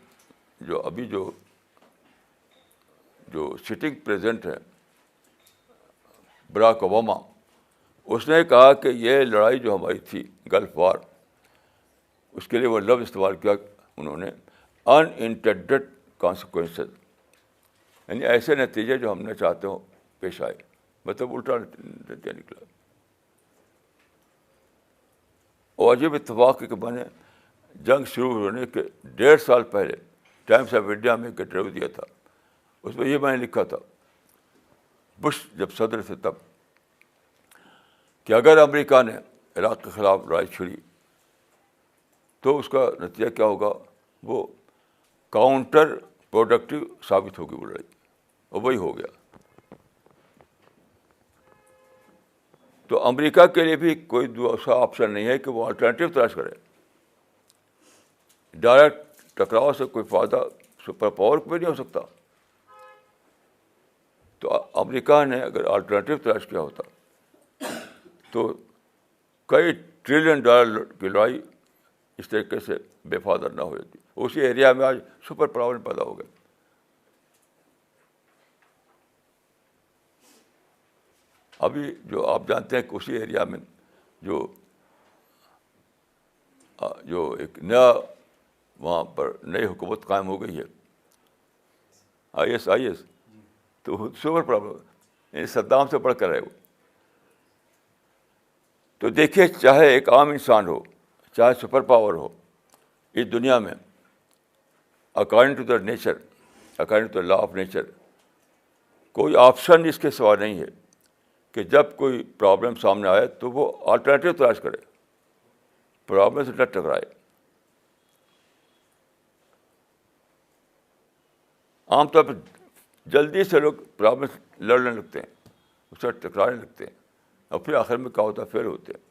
جو ابھی جو سٹنگ پریزیڈنٹ ہے براک اوباما، اس نے کہا کہ یہ لڑائی جو ہماری تھی گلف وار، اس کے لیے وہ لفظ استعمال کیا انہوں نے، ان انٹینڈیڈ کانسیکوینسز، یعنی ایسے نتیجے جو ہم نے چاہتے ہوں پیش آئے. مطلب الٹا نتیجہ نکلا. اور عجیب اتفاق ہے کہ میں نے جنگ شروع ہونے کے 1.5 سال پہلے ٹائمس آف انڈیا میں ایک انٹرویو دیا تھا. اس میں یہ میں نے لکھا تھا، بش جب صدر تھے تب، کہ اگر امریکہ نے عراق کے خلاف لڑائی چھڑی تو اس کا نتیجہ کیا ہوگا؟ وہ کاؤنٹر پروڈکٹیو ثابت ہوگی وہ لڑائی. اور وہی ہو گیا. تو امریکہ کے لیے بھی کوئی دوسرا آپشن نہیں ہے کہ وہ الٹرنیٹیو تلاش کرے. ڈائریکٹ ٹکراؤ سے کوئی فائدہ سپر پاور کو بھی نہیں ہو سکتا. تو امریکہ نے اگر الٹرنیٹیو تلاش کیا ہوتا تو کئی $1 ٹریلین کی لڑائی اس طریقے سے بے فائدہ نہ ہو جاتی. اسی ایریا میں آج سپر پاور پیدا ہو گئے. ابھی جو آپ جانتے ہیں کہ اسی ایریا میں جو ایک نیا وہاں پر نئی حکومت قائم ہو گئی ہے، IS، تو سپر پاور، یعنی صدام سے بڑھ کر ہے وہ. تو دیکھیے، چاہے ایک عام انسان ہو، چاہے سپر پاور ہو، اس دنیا میں according to the nature, according to the law of nature, کوئی آپشن اس کے سوا نہیں ہے کہ جب کوئی پرابلم سامنے آئے تو وہ الٹرنیٹیو تلاش کرے، پرابلم سے نہ ٹکرائے. عام طور پر جلدی سے لوگ پرابلم سے لڑنے لگتے ہیں، اس سے ٹکرانے لگتے ہیں، اور پھر آخر میں کیا ہوتا ہے؟ فیل ہوتے ہیں،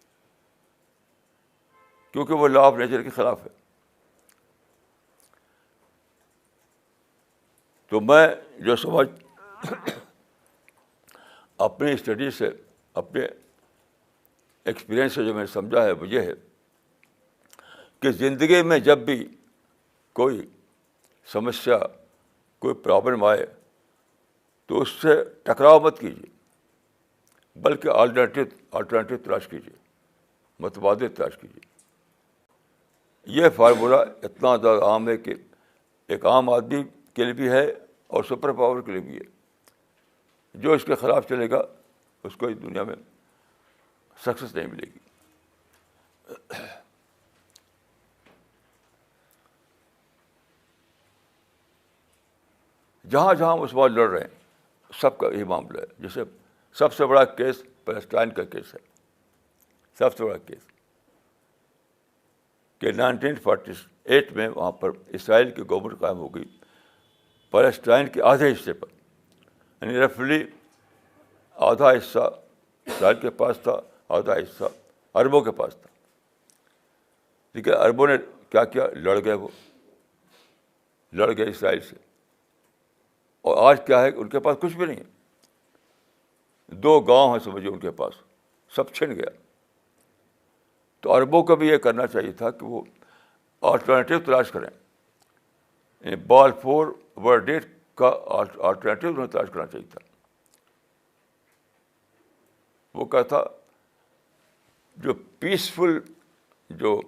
کیونکہ وہ لا آف نیچر کے خلاف ہے. تو میں جو سمجھ اپنی اسٹڈی سے، اپنے ایکسپیرئنس سے جو میں نے سمجھا ہے وہ یہ ہے کہ زندگی میں جب بھی کوئی سمسیا، کوئی پرابلم آئے تو اس سے ٹکراؤ مت کیجیے، بلکہ الٹرنیٹیو تلاش کیجیے، متبادل تلاش کیجیے. یہ فارمولہ اتنا زیادہ عام ہے کہ ایک عام آدمی کے لیے بھی ہے اور سپر پاور کے لیے بھی ہے. جو اس کے خلاف چلے گا اس کو اس دنیا میں سکسیس نہیں ملے گی. جہاں جہاں مسلمان لڑ رہے ہیں سب کا یہی معاملہ ہے. جیسے سب سے بڑا کیس پیلسٹائن کا کیس ہے، سب سے بڑا کیس کہ 1948 میں وہاں پر اسرائیل کی گورنمنٹ قائم ہو گئی پیلسٹائن کے آدھے حصے پر. یعنی رفلی آدھا حصہ اسرائیل کے پاس تھا, آدھا حصہ عربوں کے پاس تھا. ٹھیک ہے, عربوں نے کیا کیا, لڑ گئے, وہ لڑ گئے اسرائیل سے. اور آج کیا ہے, ان کے پاس کچھ بھی نہیں ہے. 2 گاؤں ہیں سمجھو ان کے پاس, سب چھن گیا. تو عربوں کو بھی یہ کرنا چاہیے تھا کہ وہ آلٹرنیٹیو تلاش کریں. بالفور ورڈیٹ کا آلٹرنیٹیو انہیں تلاش کرنا چاہیے تھا. وہ کیا تھا, جو پیسفل جو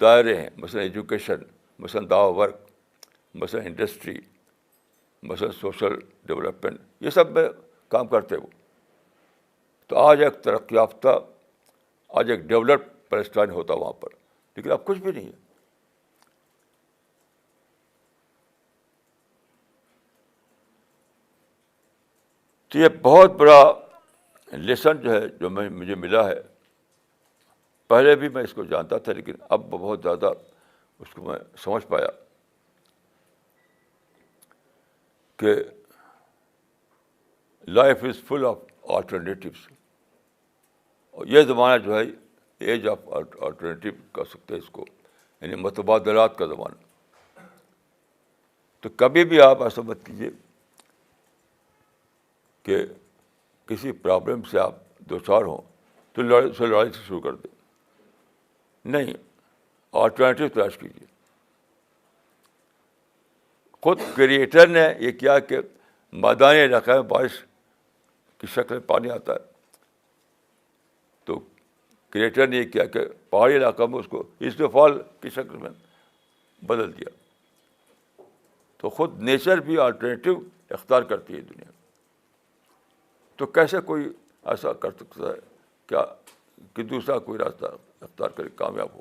دائرے ہیں, مثلا ایجوکیشن, مثلا دعوی ورک, مثلا انڈسٹری, مثلا سوشل ڈیولپمنٹ, یہ سب میں کام کرتے وہ. تو آج ایک ترقی یافتہ, آج ایک ڈیولپڈ پیلسٹائن ہوتا وہاں پر, لیکن اب کچھ بھی نہیں ہے. تو یہ بہت بڑا لیسن جو ہے جو مجھے ملا ہے. پہلے بھی میں اس کو جانتا تھا, لیکن اب بہت زیادہ اس کو میں سمجھ پایا کہ life is full of alternatives. اور یہ زمانہ جو ہے ایج آف آلٹرنیٹیو کہہ سکتے ہیں اس کو, یعنی متبادلات کا زمانہ. تو کبھی بھی آپ ایسا مت کیجیے کہ کسی پرابلم سے آپ دو چار ہوں تو لڑائی سے شروع کر دیں. نہیں, آلٹرنیٹیو تلاش کیجیے. خود کریٹر نے یہ کیا کہ میدانی علاقے میں بارش کی شکل میں پانی آتا ہے, تو کریٹر نے یہ کیا کہ پہاڑی علاقہ میں اس کو اسنو فال کی شکل میں بدل دیا. تو خود نیچر بھی آلٹرنیٹیو اختیار کرتی ہے دنیا میں. تو کیسے کوئی ایسا کر سکتا ہے کیا کہ دوسرا کوئی راستہ اختیار کر کامیاب ہو.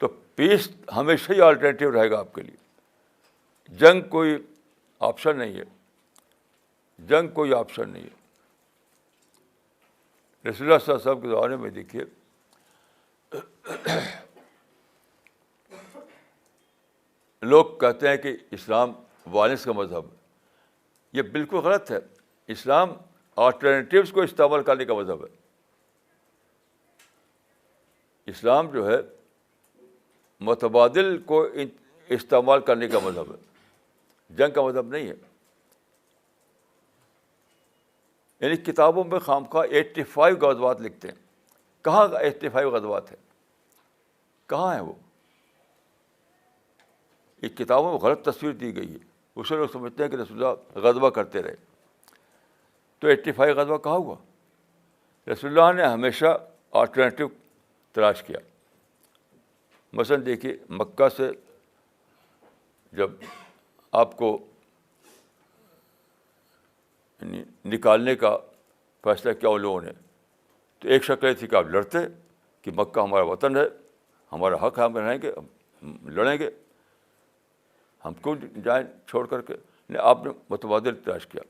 تو پیس ہمیشہ ہی آلٹرنیٹیو رہے گا آپ کے لیے. جنگ کوئی آپشن نہیں ہے, جنگ کوئی آپشن نہیں ہے. رسول اللہ صلی اللہ علیہ وسلم کے زمانے میں دیکھیے لوگ کہتے ہیں کہ اسلام وائلنس کا مذہب ہے. یہ بالکل غلط ہے. اسلام آلٹرنیٹیوز کو استعمال کرنے کا مذہب ہے. اسلام جو ہے متبادل کو استعمال کرنے کا مذہب ہے, جنگ کا مذہب نہیں ہے. یعنی کتابوں میں خامخواہ 85 غزوات لکھتے ہیں. کہاں 85 غزوات ہیں, کہاں ہیں وہ؟ یہ کتابوں میں غلط تصویر دی گئی ہے. اسے لوگ سمجھتے ہیں کہ رسول اللہ غزوہ کرتے رہے. تو 85 غزوہ کہاں ہوا؟ رسول اللہ نے ہمیشہ آلٹرنیٹیو تلاش کیا. مثلا دیکھیے, مکہ سے جب آپ کو نکالنے کا فیصلہ کیا ان لوگوں نے, تو ایک شکل یہ تھی کہ آپ لڑتے کہ مکہ ہمارا وطن ہے, ہمارا حق ہے, ہم رہیں گے, ہم لڑیں گے, ہم کیوں جائیں چھوڑ کر کے. نہیں, آپ نے متبادل تلاش کیا.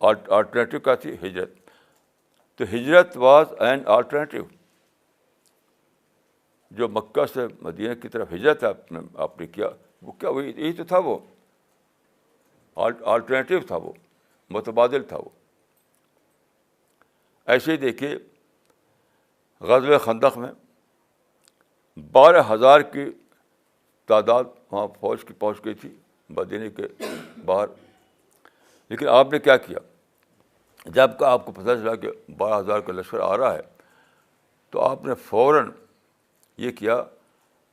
آلٹرنیٹیو کیا تھی؟ ہجرت. تو ہجرت واز این آلٹرنیٹیو. جو مکہ سے مدینہ کی طرف ہجرت آپ نے کیا, وہ کیا وہی یہی تو تھا, وہ آلٹرنیٹیو تھا, وہ متبادل تھا وہ. ایسے ہی دیکھیے غزوہ خندق میں 12,000 کی تعداد وہاں فوج کی پہنچ گئی تھی مدینے کے باہر. لیکن آپ نے کیا کیا؟ جب کہ آپ کو پتہ چلا کہ 12,000 کا لشکر آ رہا ہے, تو آپ نے فوراً یہ کیا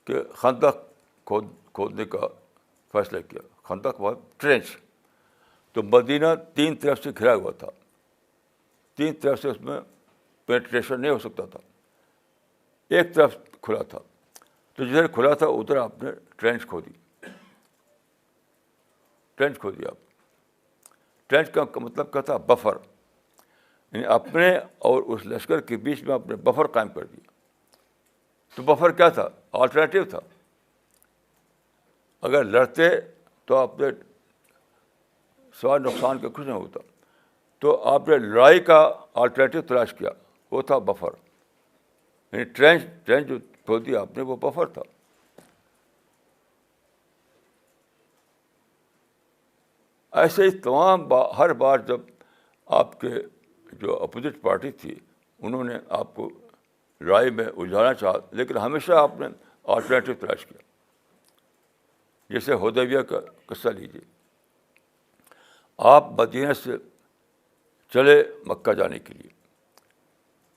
کہ خندق کھودنے کا فیصلہ کیا. خندق بہت ٹرینچ. تو مدینہ 3 طرف سے گھرا ہوا تھا, 3 طرف سے اس میں پینٹریشن نہیں ہو سکتا تھا, ایک طرف کھلا تھا. تو جدھر کھلا تھا ادھر آپ نے ٹرینچ کھودی. ٹرینچ کھودی آپ. ٹرینچ کا مطلب کیا تھا؟ بفر. یعنی اپنے اور اس لشکر کے بیچ میں آپ نے بفر قائم کر دیا. تو بفر کیا تھا؟ آلٹرنیٹیو تھا. اگر لڑتے تو آپ نے سوائے نقصان کا کچھ نہیں ہوتا. تو آپ نے لڑائی کا آلٹرنیٹیو تلاش کیا, وہ تھا بفر, یعنی ٹرینچ جو کھول دیا آپ نے, وہ بفر تھا. ایسے ہی تمام ہر بار جب آپ کے جو اپوزٹ پارٹی تھی انہوں نے آپ کو لڑائی میں الجھانا چاہا, لیکن ہمیشہ آپ نے آلٹرنیٹیو تلاش کیا. جیسے حدیبیہ کا قصہ لیجیے, آپ مدینہ سے چلے مکہ جانے کے لیے,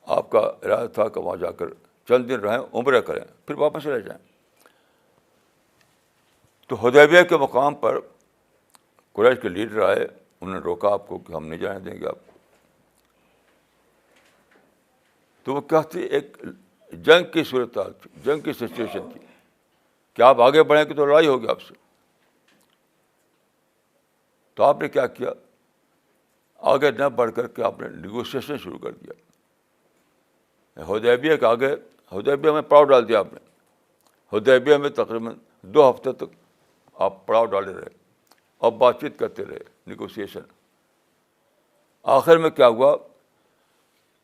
آپ کا ارادہ تھا کہ وہاں جا کر چند دن رہیں, عمرہ کریں, پھر واپس چلے جائیں. تو حدیبیہ کے مقام پر قریش کے لیڈر آئے, انہوں نے روکا آپ کو کہ ہم نہیں جانے دیں گے آپ کو. تو وہ کیا تھی, ایک جنگ کی صورتحال تھی, جنگ کی سچویشن تھی کہ آپ آگے بڑھیں گے تو لڑائی ہوگی آپ سے. تو آپ نے کیا کیا, آگے نہ بڑھ کر کے آپ نے نیگوسیشن شروع کر دیا. حدیبیہ کے آگے, حدیبیہ میں پڑاؤ ڈال دیا آپ نے. حدیبیہ میں تقریباً 2 ہفتے تک آپ پڑاؤ ڈالے رہے اور بات چیت کرتے رہے, نیگوسیشن. آخر میں کیا ہوا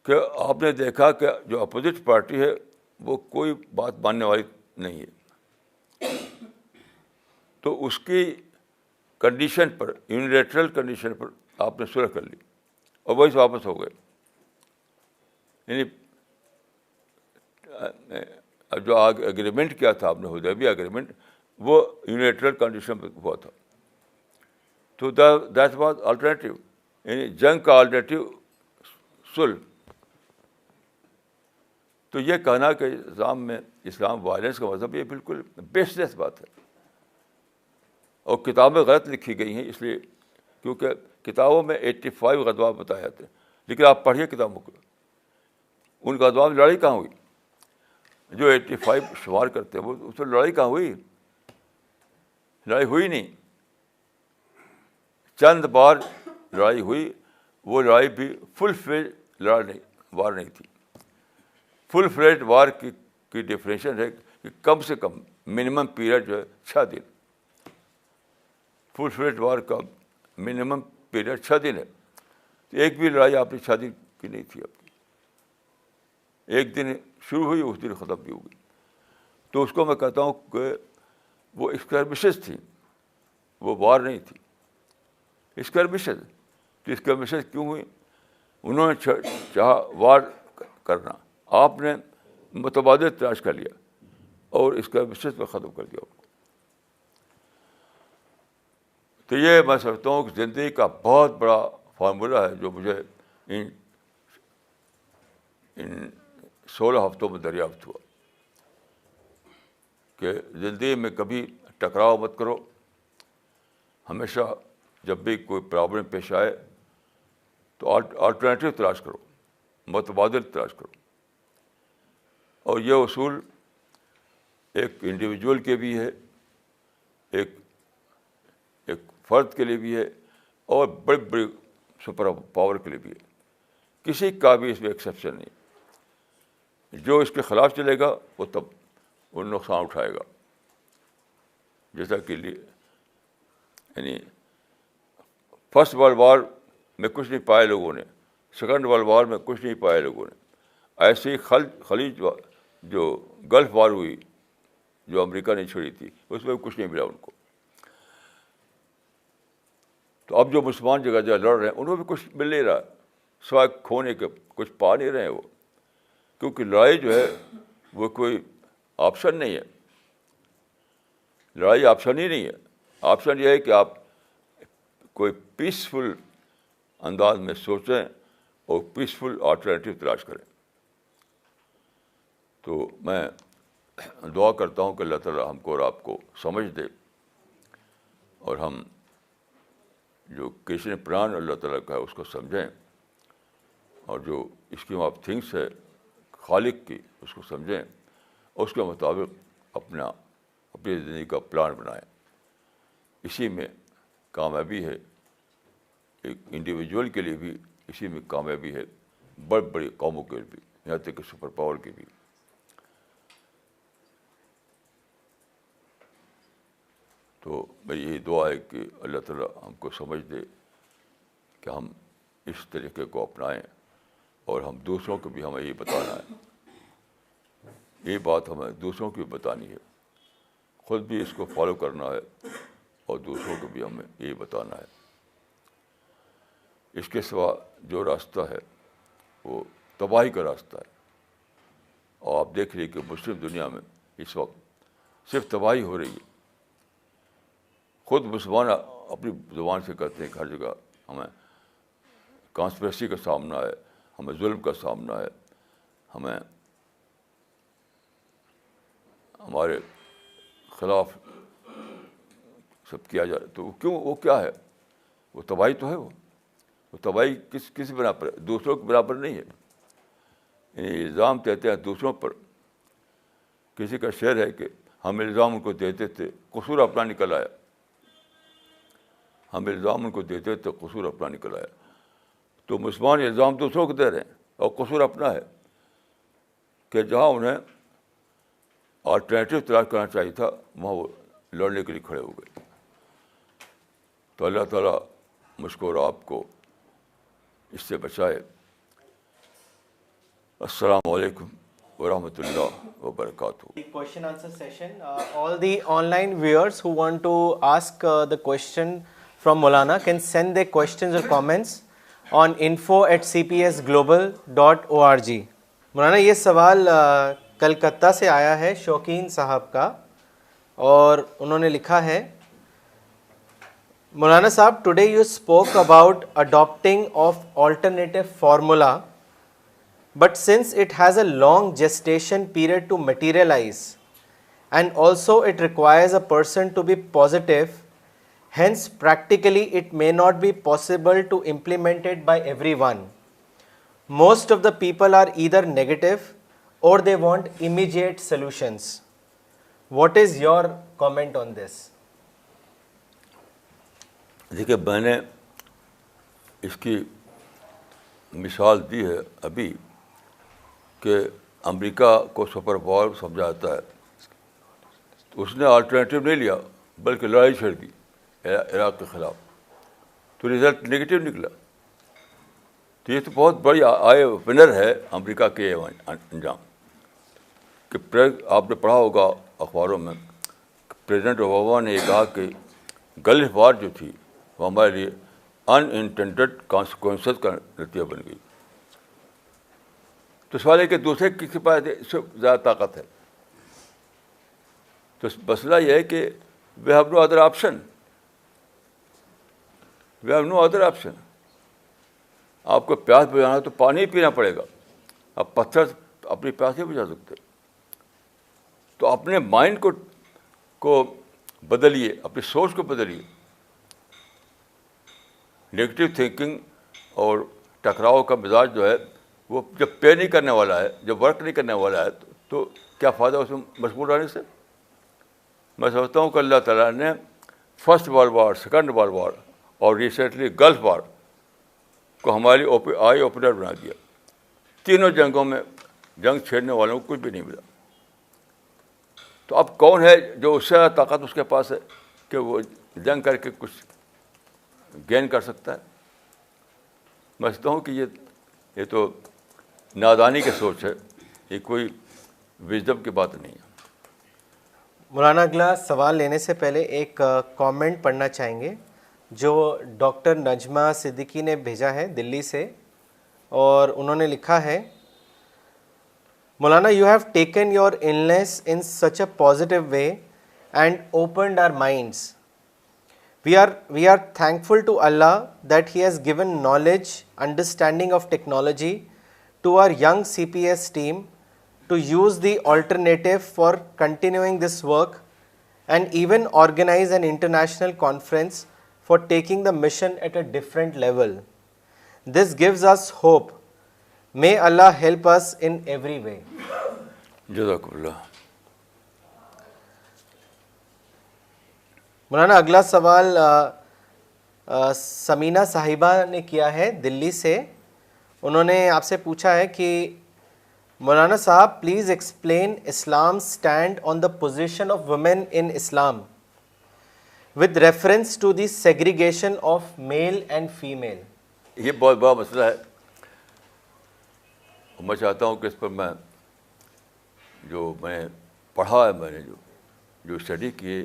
کہ آپ نے دیکھا کہ جو اپوزٹ پارٹی ہے وہ کوئی بات ماننے والی نہیں ہے, تو اس کی کنڈیشن پر, یونیلیٹرل کنڈیشن پر آپ نے صلح کر لی اور وہی سے واپس ہو گئے. یعنی جو اگریمنٹ کیا تھا آپ نے, حدیبیہ اگریمنٹ, وہ یونیلیٹرل کنڈیشن پہ ہوا تھا. تو دیٹ واز آلٹرنیٹیو, یعنی جنگ کا آلٹرنیٹیو صلح. تو یہ کہنا کہ اسلام وائلنس کا مذہب, یہ بالکل بیس لیس بات ہے. اور کتابیں غلط لکھی گئی ہیں اس لیے, کیونکہ کتابوں میں 85 غزوات بتائے جاتے ہیں, لیکن آپ پڑھیے کتابوں کو, ان غزوات میں لڑائی کہاں ہوئی؟ جو 85 شمار کرتے ہیں وہ اس میں لڑائی کہاں ہوئی؟ لڑائی ہوئی نہیں. چند بار لڑائی ہوئی, وہ لڑائی بھی فل فلیج وار نہیں تھی. فل فلیج وار کی ڈیفینیشن ہے کہ کم سے کم منیمم پیریڈ جو ہے 6 دن. فل فلیج وار کا منیمم پیریڈ 6 دن ہے. ایک بھی لڑائی آپ نے 6 دن کی نہیں تھی آپ کی. ایک دن شروع ہوئی, اس دن ختم بھی ہوگی. تو اس کو میں کہتا ہوں کہ وہ اسکرمشز تھی, وہ وار نہیں تھی. اسکرمشز. تو اسکرمشز کیوں ہوئی؟ انہوں نے چاہا وار کرنا, آپ نے متبادل تلاش کر لیا اور اسکرمشز پہ ختم کر دیا ان کو. تو یہ میں سمجھتا ہوں کہ زندگی کا بہت بڑا فارمولہ ہے جو مجھے ان 16 ہفتوں میں دریافت ہوا کہ زندگی میں کبھی ٹکراؤ مت کرو. ہمیشہ جب بھی کوئی پرابلم پیش آئے تو آلٹرنیٹیو تلاش کرو, متبادل تلاش کرو. اور یہ اصول ایک انڈیویجول کے بھی ہے, ایک فرد کے لیے بھی ہے, اور بڑی بڑی سپر پاور کے لیے بھی ہے. کسی کا بھی اس میں ایکسیپشن نہیں. جو اس کے خلاف چلے گا وہ تب وہ نقصان اٹھائے گا. جیسا کہ یعنی فرسٹ ورلڈ وار میں کچھ نہیں پائے لوگوں نے, سیکنڈ ورلڈ وار میں کچھ نہیں پائے لوگوں نے. ایسے ہی خلیج جو گلف وار ہوئی, جو امریکہ نے چھڑی تھی, اس میں کچھ نہیں ملا ان کو. تو اب جو مسلمان جگہ جگہ لڑ رہے ہیں انہوں بھی کچھ مل نہیں رہا, سوائے کھونے کے کچھ پا نہیں رہے ہیں وہ. کیونکہ لڑائی جو ہے وہ کوئی آپشن نہیں ہے. لڑائی آپشن ہی نہیں ہے. آپشن یہ ہے کہ آپ کوئی پیسفل انداز میں سوچیں اور پیسفل آلٹرنیٹیو تلاش کریں. تو میں دعا کرتا ہوں کہ اللہ تعالیٰ ہم کو اور آپ کو سمجھ دے, اور ہم جو کرشن پران اللہ تعالیٰ کا ہے اس کو سمجھیں, اور جو اسکیم آف تھنگس ہے خالق کی اس کو سمجھیں, اور اس کے مطابق اپنی زندگی کا پلان بنائیں. اسی میں کامیابی ہے, ایک انڈیویجول کے لیے بھی اسی میں کامیابی ہے, بڑی بڑی قوموں کے لیے بھی, یہاں تک کہ سپر پاور کی بھی. تو میری یہی دعا ہے کہ اللہ تعالیٰ ہم کو سمجھ دے کہ ہم اس طریقے کو اپنائیں اور ہم دوسروں کو بھی ہمیں یہ بتانا ہے. یہ بات ہمیں دوسروں کو بھی بتانی ہے, خود بھی اس کو فالو کرنا ہے اور دوسروں کو بھی ہمیں یہ بتانا ہے. اس کے سوا جو راستہ ہے وہ تباہی کا راستہ ہے. اور آپ دیکھ لیجیے کہ مسلم دنیا میں اس وقت صرف تباہی ہو رہی ہے. خود مسلمان اپنی زبان سے کہتے ہیں کہ ہر جگہ ہمیں کانسپریسی کا سامنا ہے, ہمیں ظلم کا سامنا ہے, ہمیں ہمارے خلاف سب کیا جائے. تو وہ کیا ہے؟ وہ تباہی تو ہے. وہ تباہی کس بنا پر ہے؟ دوسروں کے برابر نہیں ہے. یعنی الزام دیتے ہیں دوسروں پر. کسی کا شعر ہے کہ ہم الزام ان کو دیتے تھے, قصور اپنا نکل آیا. ہم الزام ان کو دیتے تھے, قصور اپنا نکل آیا. تو مسلمان الزام دوسروں کو دے رہے ہیں اور قصور اپنا ہے کہ جہاں انہیں آلٹرنیٹیو تلاش کرنا چاہیے تھا وہاں وہ لڑنے کے لیے کھڑے ہو گئے. تو اللہ تعالیٰ مجھ کو اور آپ کو اس سے بچائے. السلام علیکم ورحمۃ اللہ وبرکاتہ. Question answer session. All the online viewers who want to ask the question from Maulana can send their questions or comments on info@cpsglobal.org. مولانا یہ سوال کلکتہ سے آیا ہے شوقین صاحب کا, اور انہوں نے لکھا ہے, مولانا صاحب, today you spoke about adopting of alternative formula, but since it has a long gestation period to materialize and also it requires a person to be positive, hence practically it may not be possible to implement it by everyone. Most of the people are either negative or they want immediate solutions. What is your comment on this? دیکھیے, میں نے اس کی مثال دی ہے ابھی کہ امریکہ کو super power سمجھا جاتا ہے, تو اس نے آلٹرنیٹیو نہیں لیا بلکہ لڑائی چھیڑ دی عراق کے خلاف, تو رزلٹ نگیٹو نکلا. تو یہ تو بہت بڑی آئے اوپنر ہے امریکہ کے انجام. کہ آپ نے پڑھا ہوگا اخباروں میں, پریزیڈنٹ اوباما نے یہ کہا کہ گلف وار جو تھی وہ ہمارے لیے ان انٹینڈیڈ کانسیکوینسز کا نتیجہ بن گئی. تو سوال ہے کہ دوسرے کسی پاس اس سے زیادہ طاقت ہے. تو مسئلہ یہ ہے کہ we have no other option. We have no other option. آپ کو پیاس بجھانا ہے تو پانی پینا پڑے گا. آپ پتھر اپنی پیاس نہیں بجھا سکتے. تو اپنے مائنڈ کو بدلیے, اپنی سوچ کو بدلیے. نیگیٹو تھنکنگ اور ٹکراؤ کا مزاج جو ہے وہ جب پے نہیں کرنے والا ہے, جب ورک نہیں کرنے والا ہے, تو کیا فائدہ اس میں مشغول رہنے سے. میں سمجھتا ہوں کہ اللہ تعالیٰ نے first world war, second world war اور ریسنٹلی گلف وار کو ہماری آئی اوپنر بنا دیا. تینوں جنگوں میں جنگ چھیڑنے والوں کو کچھ بھی نہیں ملا. تو اب کون ہے جو اس سے زیادہ طاقت اس کے پاس ہے کہ وہ جنگ کر کے کچھ گین کر سکتا ہے. میں سمجھتا ہوں کہ یہ تو نادانی کی سوچ ہے, یہ کوئی وژڈم کی بات نہیں ہے. مولانا اگلا سوال لینے سے پہلے ایک کامنٹ پڑھنا چاہیں گے جو ڈاکٹر نجمہ صدیقی نے بھیجا ہے دلی سے, اور انہوں نے لکھا ہے, مولانا you have taken your illness in such a positive way and opened our minds. We are thankful to Allah that He has given knowledge, understanding of technology to our young CPS team to use the alternative for continuing this work and even organize an international conference for taking the mission at a different level. This gives us hope. May Allah help us in every way. جزاک اللہ. مولانا اگلا سوال سمینہ صاحبہ نے کیا ہے دلی سے. انہوں نے آپ سے پوچھا ہے کہ مولانا صاحب please explain Islam stand on the position of women in Islam with reference to the segregation of male and female. یہ بہت بڑا مسئلہ ہے. میں چاہتا ہوں کہ اس پر جو میں پڑھا ہے، میں نے جو اسٹڈی کی ہے،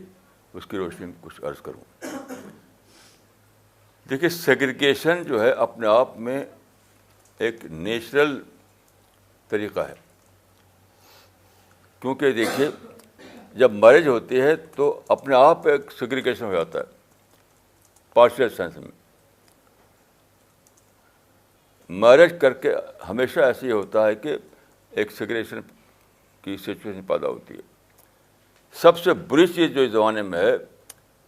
اس کی روشنی میں کچھ عرض کروں. دیکھیے، سیگریگیشن جو ہے اپنے آپ میں ایک نیچرل طریقہ ہے. کیونکہ دیکھیے، جب میرج ہوتی ہے تو اپنے آپ ایک سیگریگیشن ہو جاتا ہے پارشل سینس میں. میرج کر کے ہمیشہ ایسے ہی ہوتا ہے کہ ایک سیگریگیشن کی سچویشن پیدا ہوتی ہے. سب سے بری چیز جو اس زمانے میں ہے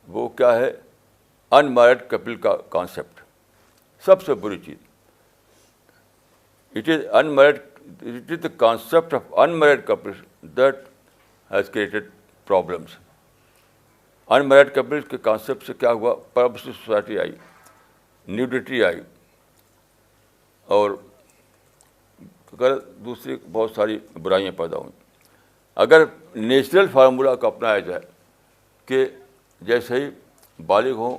وہ کیا ہے؟ ان میرڈ کپل کا کانسیپٹ. سب سے بری چیز it is the concept of in married couple that has created problems. In married couple کے کانسیپٹ سے کیا ہوا؟ پرابلم سوسائٹی آئی، نیوڈیٹی آئی، اور دوسری بہت ساری برائیاں پیدا ہوئیں. اگر نیچرل فارمولہ کو اپنایا جائے کہ جیسے ہی بالغ ہوں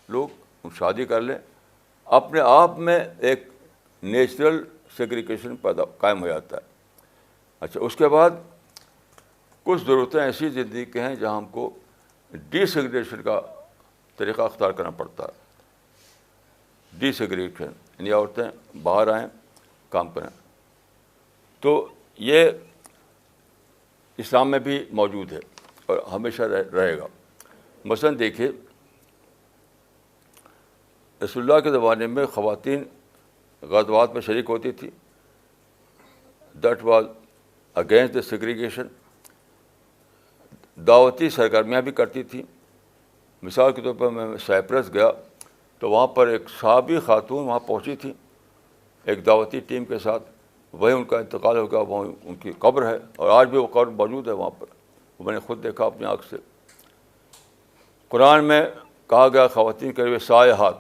لوگ شادی کر لیں، اپنے آپ میں ایک نیچرل سیگریگیشن قائم ہو جاتا ہے. اچھا، اس کے بعد کچھ ضرورتیں ایسی زندگی کے ہیں جہاں ہم کو ڈی سیگریگیشن کا طریقہ اختیار کرنا پڑتا ہے. ڈی سیگریگیشن یعنی عورتیں باہر آئیں، کام کریں. تو یہ اسلام میں بھی موجود ہے اور ہمیشہ رہے گا. مثلاً دیکھیے، رسول اللہ کے زمانے میں خواتین غزوات میں شریک ہوتی تھی. That was against the segregation. دعوتی سرگرمیاں بھی کرتی تھیں. مثال کے طور پر میں سائپرس گیا تو وہاں پر ایک صحابی خاتون وہاں پہنچی تھی ایک دعوتی ٹیم کے ساتھ. وہیں ان کا انتقال ہو گیا، وہاں ان کی قبر ہے، اور آج بھی وہ قبر موجود ہے وہاں پر. میں نے خود دیکھا اپنی آنکھ سے. قرآن میں کہا گیا خواتین کے لیے سائحات،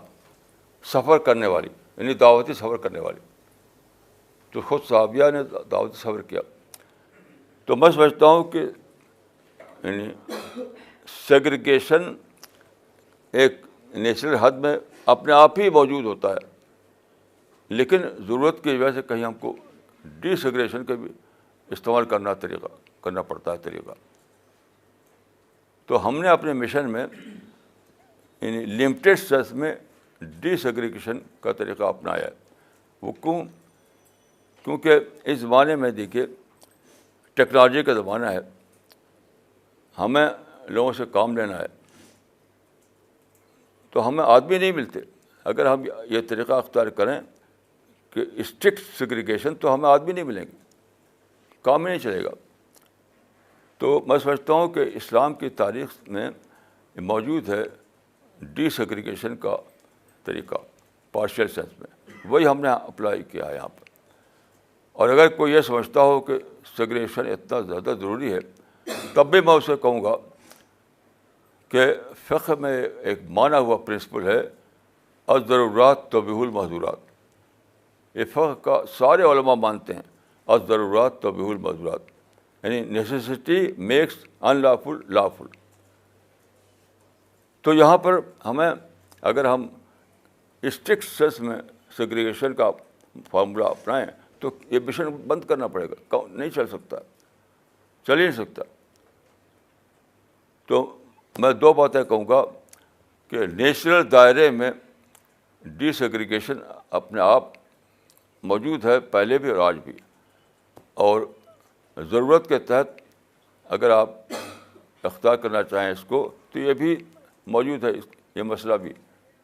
سفر کرنے والی، یعنی دعوتی سفر کرنے والی. تو خود صحابیہ نے دعوتی سفر کیا. تو میں سمجھتا ہوں کہ یعنی سیگریگیشن ایک نیچرل حد میں اپنے آپ ہی موجود ہوتا ہے، لیکن ضرورت کی وجہ سے کہیں ہم کو ڈی سیگریگیشن کا بھی استعمال کرنا پڑتا ہے طریقہ. تو ہم نے اپنے مشن میں یعنی لمیٹڈ سینس میں ڈی سیگریگیشن کا طریقہ اپنایا ہے. وہ کیونکہ اس زمانے میں دیکھیے ٹیکنالوجی کا زمانہ ہے، ہمیں لوگوں سے کام لینا ہے تو ہمیں آدمی نہیں ملتے. اگر ہم یہ طریقہ اختیار کریں کہ اسٹرکٹ سیگریگیشن، تو ہمیں آدمی نہیں ملیں گے، کام ہی نہیں چلے گا. تو میں سمجھتا ہوں کہ اسلام کی تاریخ میں موجود ہے ڈی سیگریگیشن کا طریقہ پارشل سینس میں. وہی ہم نے اپلائی کیا ہے یہاں پر. اور اگر کوئی یہ سمجھتا ہو کہ سیگریگیشن اتنا زیادہ ضروری ہے، تب بھی میں اسے کہوں گا کہ فقہ میں ایک مانا ہوا پرنسپل ہے الضرورات تبیح المحظورات. یہ فقہ کا سارے علماء مانتے ہیں الضرورات تبیح المحظورات، یعنی نیسیسٹی میکس ان لافل لافل. تو یہاں پر ہمیں اگر ہم اسٹرکٹ سینس میں سیگریگیشن کا فارمولہ اپنائیں تو یہ مشن بند کرنا پڑے گا، نہیں چل سکتا، چل ہی نہیں سکتا. تو میں دو باتیں کہوں گا کہ نیچرل دائرے میں ڈی سیگریگیشن اپنے آپ موجود ہے پہلے بھی اور آج بھی، اور ضرورت کے تحت اگر آپ اختیار کرنا چاہیں اس کو تو یہ بھی موجود ہے. یہ مسئلہ بھی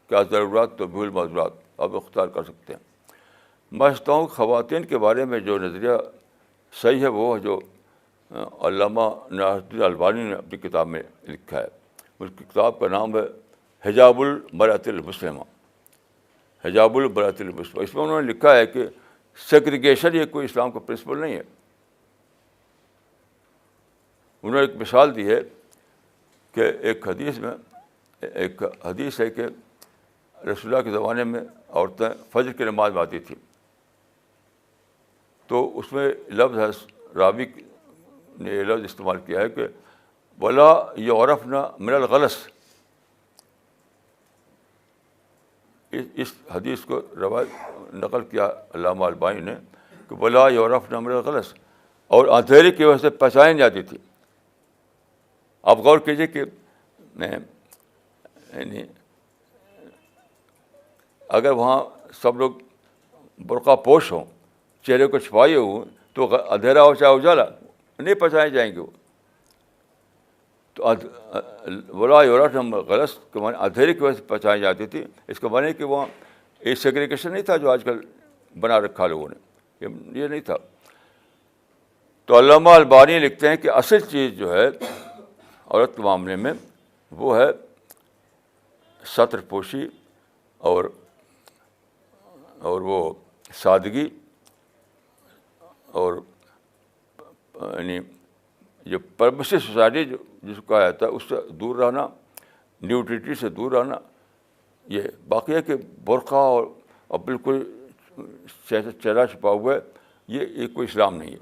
کیا ضرورات تو بھول معذورات آپ اختیار کر سکتے ہیں. میں سمجھتا ہوں خواتین کے بارے میں جو نظریہ صحیح ہے وہ جو علامہ ناصرالدین البانی نے اپنی کتاب میں لکھا ہے. اس کی کتاب کا نام ہے حجاب المرأۃ المسلمہ. حجاب المرأۃ المسلمہ. اس میں انہوں نے لکھا ہے کہ سیگریگیشن یہ کوئی اسلام کا پرنسپل نہیں ہے. انہوں نے ایک مثال دی ہے کہ ایک حدیث ہے کہ رسول اللہ کے زمانے میں عورتیں فجر کی نماز میں آتی تھیں. تو اس میں لفظ ہے، راوی نے یہ لفظ استعمال کیا ہے کہ ولا یعرفن من الغلس، اس حدیث کو روایت نقل کیا علامہ البانی نے کہ ولا یعرفن من الغلس، اور اندھیرے کی وجہ سے پہچانی نہیں جاتی تھی. آپ غور کیجیے کہ یعنی اگر وہاں سب لوگ برقع پوش ہوں، چہرے کو چھپائے ہوں، تو اندھیرا ہو چاہے اجالا نہیں پہچانے جائیں گے وہ. تو ولا یعرفن غلس کے معنی اندھیرے کی وجہ سے پہچانی جاتی تھی. اس کا معنی کہ وہاں ایک سیگریگیشن نہیں تھا جو آج کل بنا رکھا لوگوں نے، یہ نہیں تھا. تو علامہ البانی لکھتے ہیں کہ اصل چیز جو ہے عورت کے معاملے میں وہ ہے ستر پوشی اور وہ سادگی، اور یعنی جو پرمسو سوسائٹی جس کو کہا جاتا ہے اس سے دور رہنا، نیوٹریٹی سے دور رہنا. یہ باقی ہے کہ برقع اور بالکل چہرہ چھپا ہوا ہے، یہ کوئی اسلام نہیں ہے.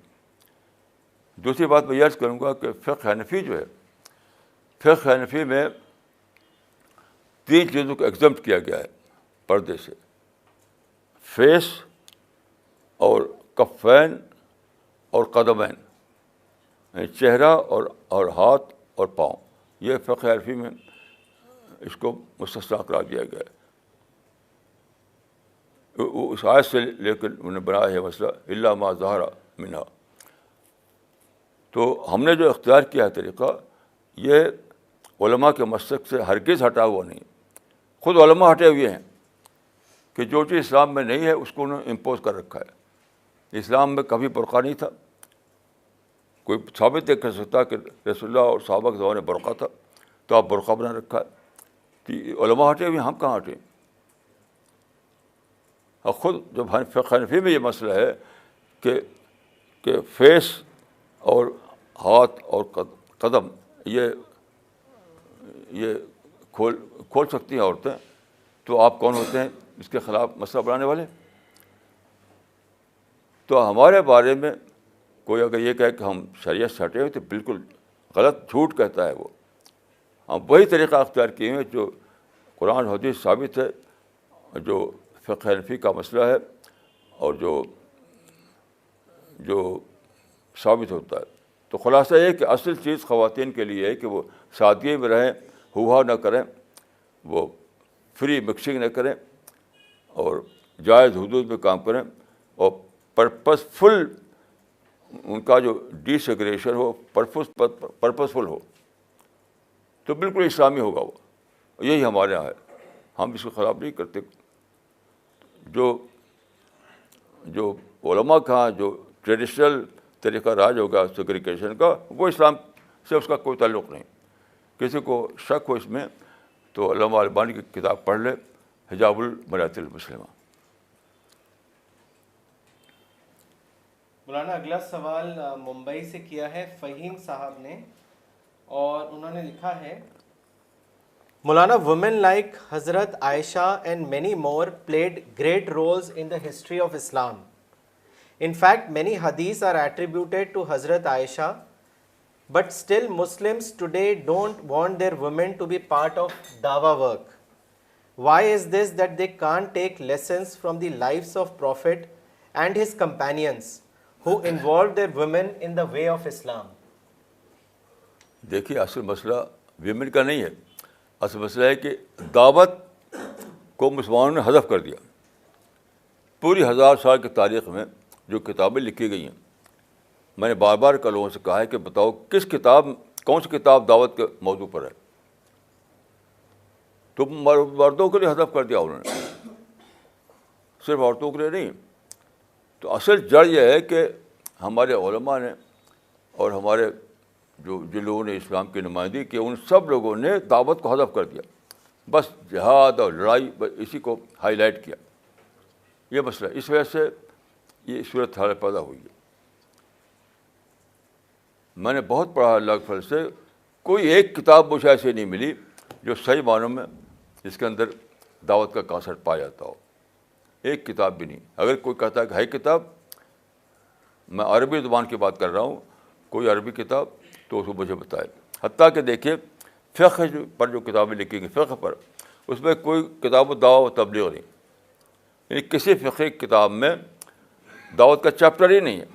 دوسری بات میں یہ عرض کروں گا کہ فقہ حنفی جو ہے، فقہ حنفی میں 3 چیزوں کو ایگزمپٹ کیا گیا ہے پردے سے: فیس اور کفین اور قدمین، یعنی چہرہ اور ہاتھ اور پاؤں. یہ فقہ حنفی میں اس کو مستثنیٰ قرار دیا گیا ہے. وہ اس آیت سے لے کر انہوں نے بنایا ہے مسئلہ الا ما ظہر منہا. تو ہم نے جو اختیار کیا ہے طریقہ، یہ علماء کے مسلک سے ہرگز ہٹا ہوا نہیں. خود علماء ہٹے ہوئے ہیں کہ جو چیز اسلام میں نہیں ہے اس کو انہوں نے امپوز کر رکھا ہے. اسلام میں کبھی برقع نہیں تھا. کوئی ثابت نہیں کر سکتا کہ رسول اللہ اور صحابہ کے زمانے میں برقع تھا تو آپ برقع بنا رکھا ہے. تو علماء ہٹے ہوئے ہیں، ہم کہاں ہٹے. اور خود جب فقہ حنفی میں یہ مسئلہ ہے کہ فیس اور ہاتھ اور قدم یہ کھول سکتی ہیں عورتیں، تو آپ کون ہوتے ہیں اس کے خلاف مسئلہ بنانے والے؟ تو ہمارے بارے میں کوئی اگر یہ کہے کہ ہم شریعت سے ہٹے ہوئے تو بالکل غلط، جھوٹ کہتا ہے وہ. ہم وہی طریقہ اختیار کیے ہیں جو قرآن حدیث ثابت ہے، جو فقہ حنفی کا مسئلہ ہے اور جو ثابت ہوتا ہے. تو خلاصہ یہ کہ اصل چیز خواتین کے لیے ہے کہ وہ سادگی میں رہیں، ہوا نہ کریں، وہ فری مکسنگ نہ کریں، اور جائز حدود میں کام کریں، اور پرپز فل ان کا جو ڈی سیگریگیشن ہو پرپزفل ہو، تو بالکل اسلامی ہوگا وہ. یہی ہمارے یہاں ہے، ہم اس کو خراب نہیں کرتے. جو علماء کا جو ٹریڈیشنل طریقہ راج ہوگا سیگریگیشن کا، وہ اسلام سے اس کا کوئی تعلق نہیں. کسی کو شک ہو اس میں تو علامہ البانی کی کتاب پڑھ لے، حجاب المرأۃ المسلمہ. مولانا اگلا سوال ممبئی سے کیا ہے فہیم صاحب نے، اور انہوں نے لکھا ہے: مولانا, women like Hazrat Aisha and many more played great roles in the history of Islam. In fact, many hadiths are attributed to Hazrat Aisha, but still Muslims today don't want their women to be part of dawa work. Why is this that they can't take lessons from the lives of Prophet and his companions who involved their women in the way of Islam? دیکھیے، اصل مسئلہ women کا نہیں ہے. اصل مسئلہ ہے کہ دعوت کو مسلمانوں نے حذف کر دیا. پوری 1000 سال کی تاریخ میں جو کتابیں لکھی گئی ہیں، میں نے بار بار لوگوں سے کہا ہے کہ بتاؤ کون سی کتاب دعوت کے موضوع پر ہے. تو مردوں کے لیے حذف کر دیا انہوں نے، صرف عورتوں کے لیے نہیں. تو اصل جڑ یہ ہے کہ ہمارے علماء نے اور ہمارے جو لوگوں نے اسلام کی نمائندگی کی، ان سب لوگوں نے دعوت کو حذف کر دیا. بس جہاد اور لڑائی، بس اسی کو ہائی لائٹ کیا. یہ مسئلہ، اس وجہ سے یہ صورت حال پیدا ہوئی ہے. میں نے بہت پڑھا اللہ کے فضل سے، کوئی ایک کتاب مجھے ایسی نہیں ملی جو صحیح معنوں میں جس کے اندر دعوت کا کانسیپٹ پایا جاتا ہو. ایک کتاب بھی نہیں. اگر کوئی کہتا ہے کہ ہے کتاب، میں عربی زبان کی بات کر رہا ہوں، کوئی عربی کتاب تو اس کو مجھے بتائے. حتیٰ کہ دیکھیے فقہ پر جو کتابیں لکھی گئی، فقہ پر، اس میں کوئی کتاب و دعوت و تبلیغ نہیں. یعنی کسی فقہی کتاب میں دعوت کا چیپٹر ہی نہیں ہے.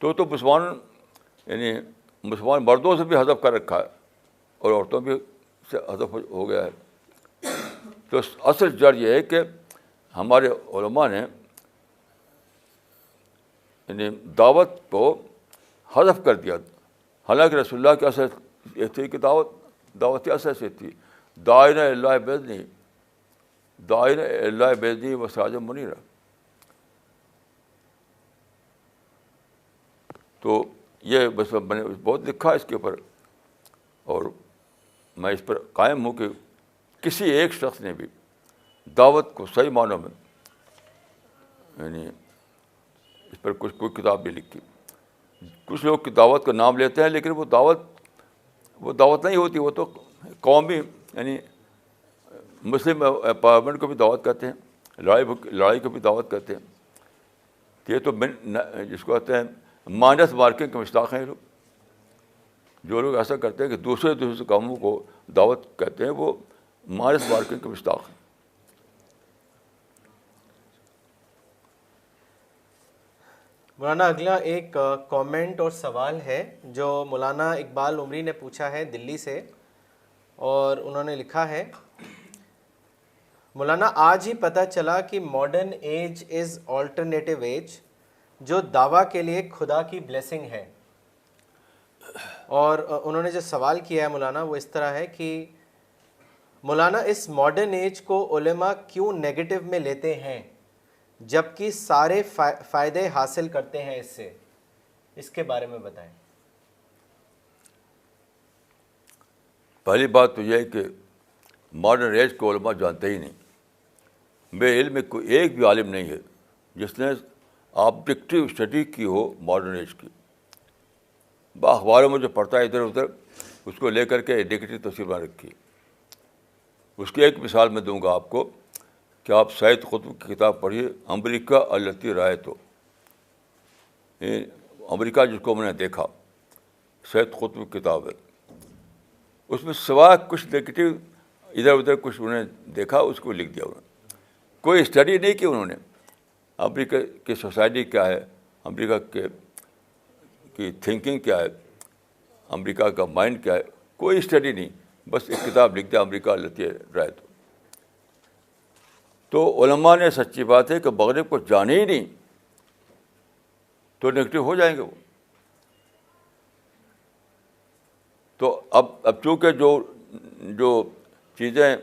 تو مسلمان یعنی مسلمان مردوں سے بھی حذف کر رکھا ہے اور عورتوں بھی سے حذف ہو گیا ہے. تو اصل جڑ یہ ہے کہ ہمارے علماء نے یعنی دعوت کو حذف کر دیا. حالانکہ رسول اللہ کی اصل یہ تھی کہ دعوت اصل سے تھی داعین اللہ باذنہ، داعین اللہ باذنہ و سراجا منیرا. تو یہ بس میں نے بہت لکھا اس کے اوپر، اور میں اس پر قائم ہوں کہ کسی ایک شخص نے بھی دعوت کو صحیح معنوں میں یعنی اس پر کوئی کتاب نہیں لکھی. کچھ لوگ کی دعوت کا نام لیتے ہیں لیکن وہ دعوت نہیں ہوتی، وہ تو قومی یعنی مسلم امپاورمنٹ کو بھی دعوت کہتے ہیں، لڑائی کو بھی دعوت کہتے ہیں. یہ تو جس کو کہتے ہیں مائنس مارکنگ کے مشتاق ہیں لوگ. جو لوگ ایسا کرتے ہیں کہ دوسرے کاموں کو دعوت کہتے ہیں وہ مائنس مارکنگ کے مشتاق ہیں. مولانا اگلا ایک کامنٹ اور سوال ہے جو مولانا اقبال عمری نے پوچھا ہے دلی سے، اور انہوں نے لکھا ہے مولانا آج ہی پتہ چلا کہ ماڈرن ایج از آلٹرنیٹیو ایج جو دعویٰ کے لیے خدا کی بلیسنگ ہے. اور انہوں نے جو سوال کیا ہے مولانا وہ اس طرح ہے کہ مولانا اس ماڈرن ایج کو علماء کیوں نیگیٹو میں لیتے ہیں جبکہ سارے فائدے حاصل کرتے ہیں اس سے، اس کے بارے میں بتائیں. پہلی بات تو یہ ہے کہ ماڈرن ایج کو علماء جانتے ہی نہیں. میرے علم میں کوئی ایک بھی عالم نہیں ہے جس نے آبجیکٹیو اسٹڈی کی ہو ماڈرن ایج کی. اخباروں میں جو پڑھتا ہے ادھر ادھر اس کو لے کر کے نیگیٹو تصویر بنا رکھی. اس کی ایک مثال میں دوں گا آپ کو کہ آپ سید قطب کی کتاب پڑھیے امریکہ التی رایت. امریکہ جس کو میں نے دیکھا، سید قطب کی کتاب ہے. اس میں سوائے کچھ نیگیٹو ادھر ادھر کچھ انہوں نے دیکھا اس کو لکھ دیا. انہوں نے کوئی اسٹڈی نہیں کی. انہوں نے امریکہ کی سوسائٹی کیا ہے، امریکہ کی تھنکنگ کیا ہے، امریکہ کا مائنڈ کیا ہے، کوئی اسٹڈی نہیں. بس ایک کتاب لکھ دیا امریکہ التی رایت. تو علماء نے سچی بات ہے کہ مغرب کو جانے ہی نہیں تو نیگیٹو ہو جائیں گے وہ. تو اب چونکہ جو چیزیں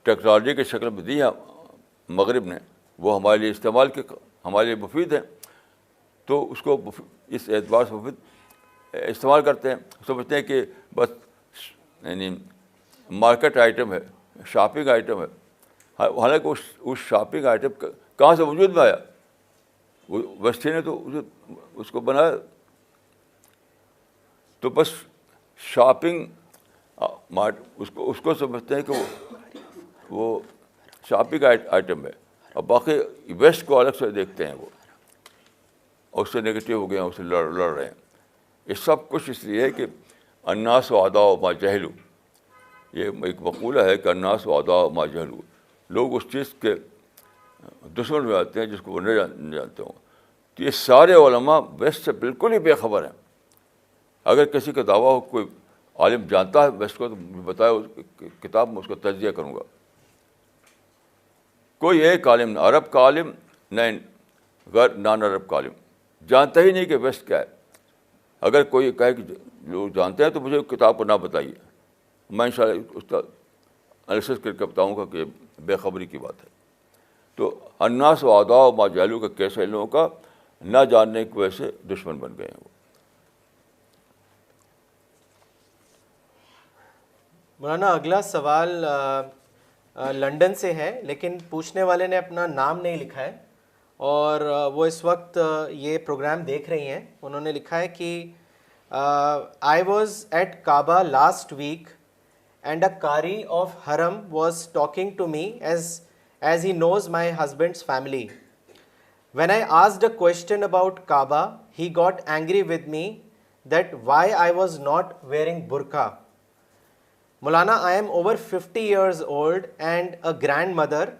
ٹیکنالوجی کی شکل میں دی ہیں مغرب نے وہ ہمارے لیے استعمال کے ہمارے لیے مفید ہیں، تو اس کو اس اعتبار سے مفید استعمال کرتے ہیں. سمجھتے ہیں کہ بس یعنی مارکیٹ آئٹم ہے، شاپنگ آئٹم ہے. حالانکہ اس شاپنگ آئٹم کہاں سے وجود میں آیا؟ ویسٹی نے تو اس کو بنایا. تو بس شاپنگ اس کو سمجھتے ہیں کہ وہ شاپنگ آئٹم ہے، اور باقی ویسٹ کو الگ سے دیکھتے ہیں وہ، اور اس سے نگیٹو ہو گئے ہیں، اس سے لڑ رہے ہیں. یہ سب کچھ اس لیے ہے کہ الناس اعداء ما جہلوا. یہ ایک مقولہ ہے کہ الناس اعداء ما جہلوا. لوگ اس چیز کے دشمن میں آتے ہیں جس کو وہ نہیں جانتے ہوں. تو یہ سارے علماء ویسٹ سے بالکل ہی بے خبر ہیں. اگر کسی کا دعویٰ ہو کوئی عالم جانتا ہے ویسٹ کو تو بتایا اس کتاب میں اس کو تجزیہ کروں گا. کوئی ایک عالم، نہ عرب کا عالم نہ غیر نان عرب کا عالم جانتا ہی نہیں کہ ویسٹ کیا ہے. اگر کوئی کہے کہ لوگ جانتے ہیں تو مجھے کتاب کو نہ بتائیے، میں انشاءاللہ اس کا انالیسس کر کے بتاؤں گا کہ بے خبری کی بات ہے. تو الناس اعداء ما جہلوا کا کیسے لوگوں کا نہ جاننے کی وجہ سے دشمن بن گئے ہیں وہ. مولانا اگلا سوال لنڈن سے ہے، لیکن پوچھنے والے نے اپنا نام نہیں لکھا ہے، اور وہ اس وقت یہ پروگرام دیکھ رہی ہیں. انہوں نے لکھا ہے کہ I was at Kaaba last weekend a qari of Haram was talking to me as he knows my husband's family. When I asked a question about Kaaba, he got angry with me that why I was not wearing burqa. Maulana, I am over 50 years old and a grandmother.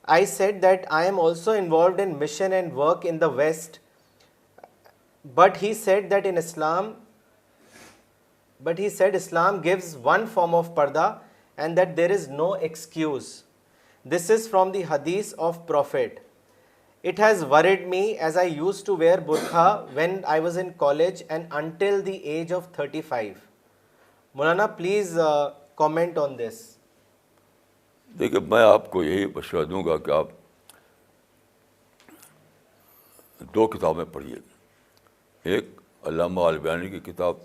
I said that I am also involved in mission and work in the West, but he said that Islam gives one form of parda and that there is no excuse. This is from the hadith of Prophet. It has worried me as I used to wear burqa when I was in college and until the age of 35. Maulana, please comment on this. دیکھیے میں آپ کو یہی مشورہ دوں گا کہ آپ 2 کتابیں پڑھیے. ایک علامہ البانی کی کتاب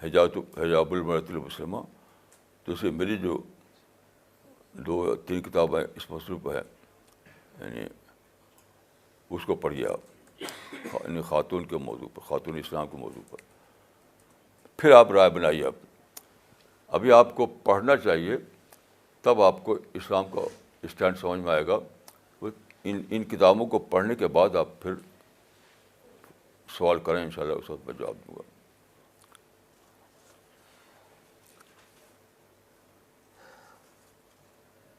حجاب المرأۃ المسلمہ، دوسری میری جو 2 یا 3 کتابیں اس موضوع پہ ہیں، یعنی اس کو پڑھیے آپ، یعنی خاتون کے موضوع پر، خاتون اسلام کے موضوع پر. پھر آپ رائے بنائیے. ابھی آپ کو پڑھنا چاہیے، تب آپ کو اسلام کا اسٹینڈ سمجھ میں آئے گا. ان کتابوں کو پڑھنے کے بعد آپ پھر سوال کریں، انشاءاللہ اس وقت میں جواب دوں گا.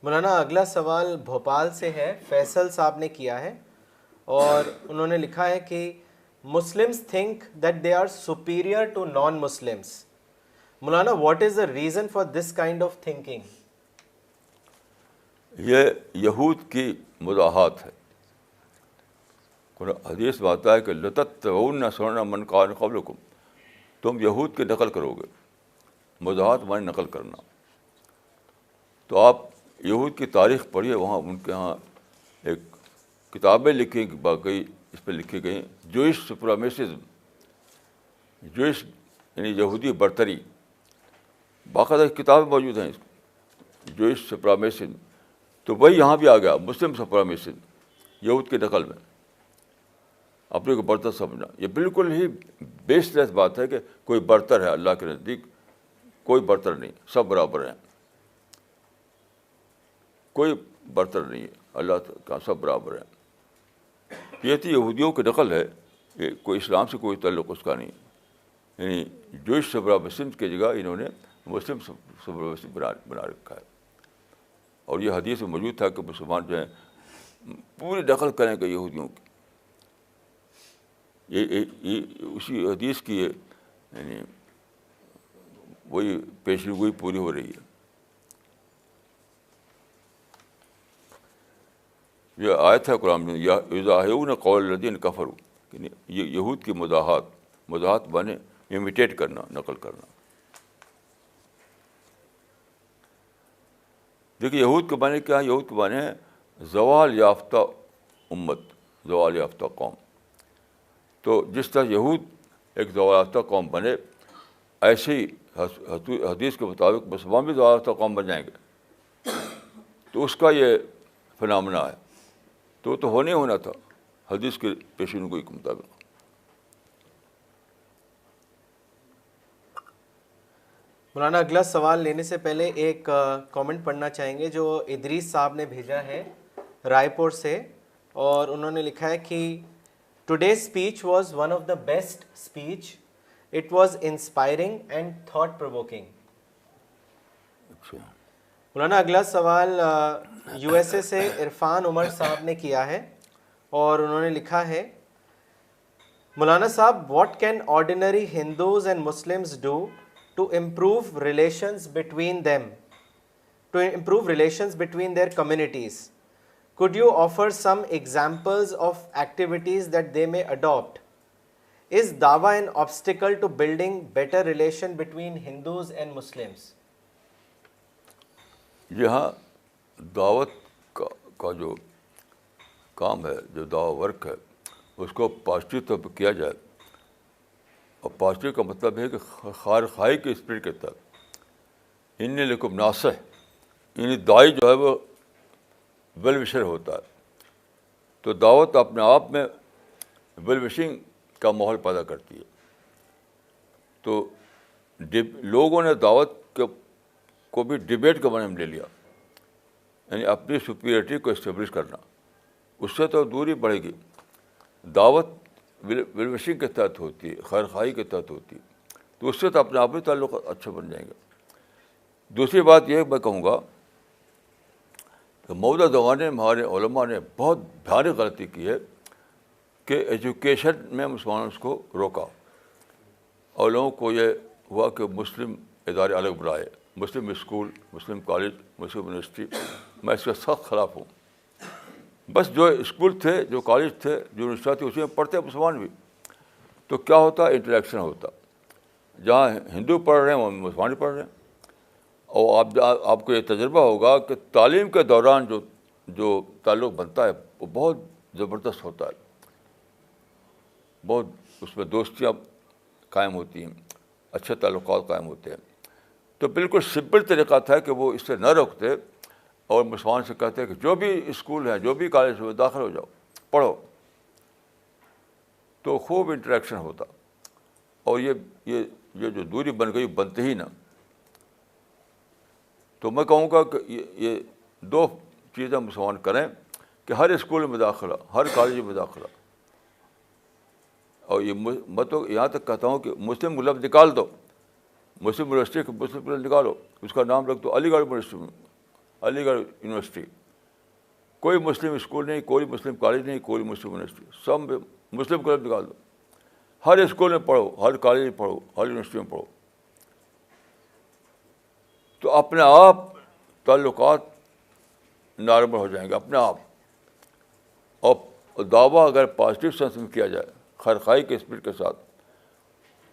مولانا اگلا سوال بھوپال سے ہے، فیصل صاحب نے کیا ہے اور انہوں نے لکھا ہے کہ Muslims think that they are superior to non Muslims. Maulana, what is the reason for this kind of thinking? یہ یہود کی مضاحات ہے. حدیث میں آتا ہے کہ لَتَتَّبَعُنَّ سُنَنَ مَنْ كَانَ قَبْلَكُمْ، تم یہود کی نقل کرو گے. مضاحات معنی نقل کرنا. تو آپ یہود کی تاریخ پڑھیے، وہاں ان کے ہاں ایک کتابیں لکھی، باقی اس پہ لکھی گئی جوئش سپرامیسزم، جوئش یعنی یہودی برتری. باقاعدہ کتابیں موجود ہیں جوئش سپرامیسزم. تو وہی یہاں بھی آ گیا، مسلم سپرامیسزم، یہود کی نقل میں اپنے کو برتر سمجھنا. یہ بالکل ہی بیس لیس بات ہے کہ کوئی برتر ہے. اللہ کے نزدیک کوئی برتر نہیں، سب برابر ہیں. کوئی برتر نہیں ہے، اللہ کا سب برابر ہیں. یہ تو یہودیوں کی نقل ہے، یہ کوئی اسلام سے کوئی تعلق اس کا نہیں. یعنی جوئش سپرامیسزم کی جگہ انہوں نے مسلم سپرامیسزم بنا رکھا ہے. اور یہ حدیث میں موجود تھا کہ مسلمان جو ہیں پوری نقل کریں گے یہودیوں کی. یہ اسی حدیث کی یعنی وہی پیشن گوئی پوری ہو رہی ہے. یہ آیت ہے قرآن میں، یضاہرون قول الذین کفروا، یہ یہود کی مضاحات مانے امیٹیٹ کرنا، نقل کرنا. دیکھیے یہود کے معنی کیا ہے؟ یہود کے معنی ہے زوال یافتہ امت، زوال یافتہ قوم. تو جس طرح یہود ایک زوال یافتہ قوم بنے، ایسے ہی حدیث کے مطابق مسلمان بھی زوال یافتہ قوم بن جائیں گے. تو اس کا یہ فنامنا ہے. تو ہونے ہونا تھا حدیث کے پیشین گوئی کے مطابق. مولانا اگلا سوال لینے سے پہلے ایک کامنٹ پڑھنا چاہیں گے جو ادریس صاحب نے بھیجا ہے رائے پور سے، اور انہوں نے لکھا ہے کہ today speech was one of the best speech. It was inspiring and thought provoking. مولانا اگلا سوال یو ایس اے سے عرفان عمر صاحب نے کیا ہے اور انہوں نے لکھا ہے مولانا صاحب, what can ordinary Hindus and Muslims do to improve relations between them, to improve relations between their communities? Could you offer some examples of activities that they may adopt? Is dawah an obstacle to building better relation between Hindus and Muslims? یہاں دعوت کا جو کام ہے، جو دعوت work ہے، اس کو positive طور پہ کیا جائے. اور پازیٹیو کا مطلب ہے کہ خیر خواہی کے اسپرٹ کے تحت ان لکم ناصح، یعنی داعی جو ہے وہ ویل وشر ہوتا ہے. تو دعوت اپنے آپ میں ویل وشنگ کا ماحول پیدا کرتی ہے. تو لوگوں نے دعوت کو بھی ڈبیٹ کا معنی میں لے لیا، یعنی اپنی سپیریٹی کو اسٹیبلش کرنا. اس سے تو دوری بڑھے گی. دعوت ویل وشنگ کے تحت ہوتی ہے، خیر خواہی کے تحت ہوتی ہے، تو اس سے تو اپنے آپ ہی تعلق اچھے بن جائیں گے. دوسری بات یہ میں کہوں گا کہ موجودہ زمانے میں ہمارے علماء نے بہت بھاری غلطی کی ہے کہ ایجوکیشن میں مسلمانوں کو روکا، اور لوگوں کو یہ ہوا کہ مسلم ادارے الگ بنائے، مسلم اسکول، مسلم کالج، مسلم یونیورسٹی. میں اس کے سخت خلاف ہوں. بس جو اسکول تھے، جو کالج تھے، جو یونیورسٹی تھی، اسی میں پڑھتے مسلمان بھی. تو کیا ہوتا؟ انٹریکشن ہوتا. جہاں ہندو پڑھ رہے ہیں وہاں مسلمان پڑھ رہے ہیں. اور آپ کو یہ تجربہ ہوگا کہ تعلیم کے دوران جو تعلق بنتا ہے وہ بہت زبردست ہوتا ہے، بہت اس میں دوستیاں قائم ہوتی ہیں، اچھے تعلقات قائم ہوتے ہیں. تو بالکل سمپل طریقہ تھا کہ وہ اس سے نہ روکتے اور مسلمان سے کہتے کہ جو بھی اسکول ہے، جو بھی کالج میں داخل ہو جاؤ، پڑھو. تو خوب انٹریکشن ہوتا. اور یہ جو دوری بن گئی بنتے ہی نہ. تو میں کہوں گا کہ یہ دو چیزیں مسلمان کریں کہ ہر اسکول میں داخلہ، ہر کالج میں داخلہ. اور یہ میں تو یہاں تک کہتا ہوں کہ مسلم کو لفظ نکال دو، مسلم یونیورسٹی کے مسلم کو نکالو، اس کا نام رکھ دو علی گڑھ یونیورسٹی، علی گڑھ یونیورسٹی. کوئی مسلم اسکول نہیں، کوئی مسلم کالج نہیں، کوئی مسلم یونیورسٹی، سب میں مسلم کو لفظ نکال دو. ہر اسکول میں پڑھو، ہر کالج میں پڑھو، ہر یونیورسٹی میں پڑھو. تو اپنے آپ تعلقات نارمل ہو جائیں گے اپنے آپ. اور دعویٰ اگر پازیٹیو سینس میں کیا جائے، خیرخواہی کے اسپرٹ کے ساتھ،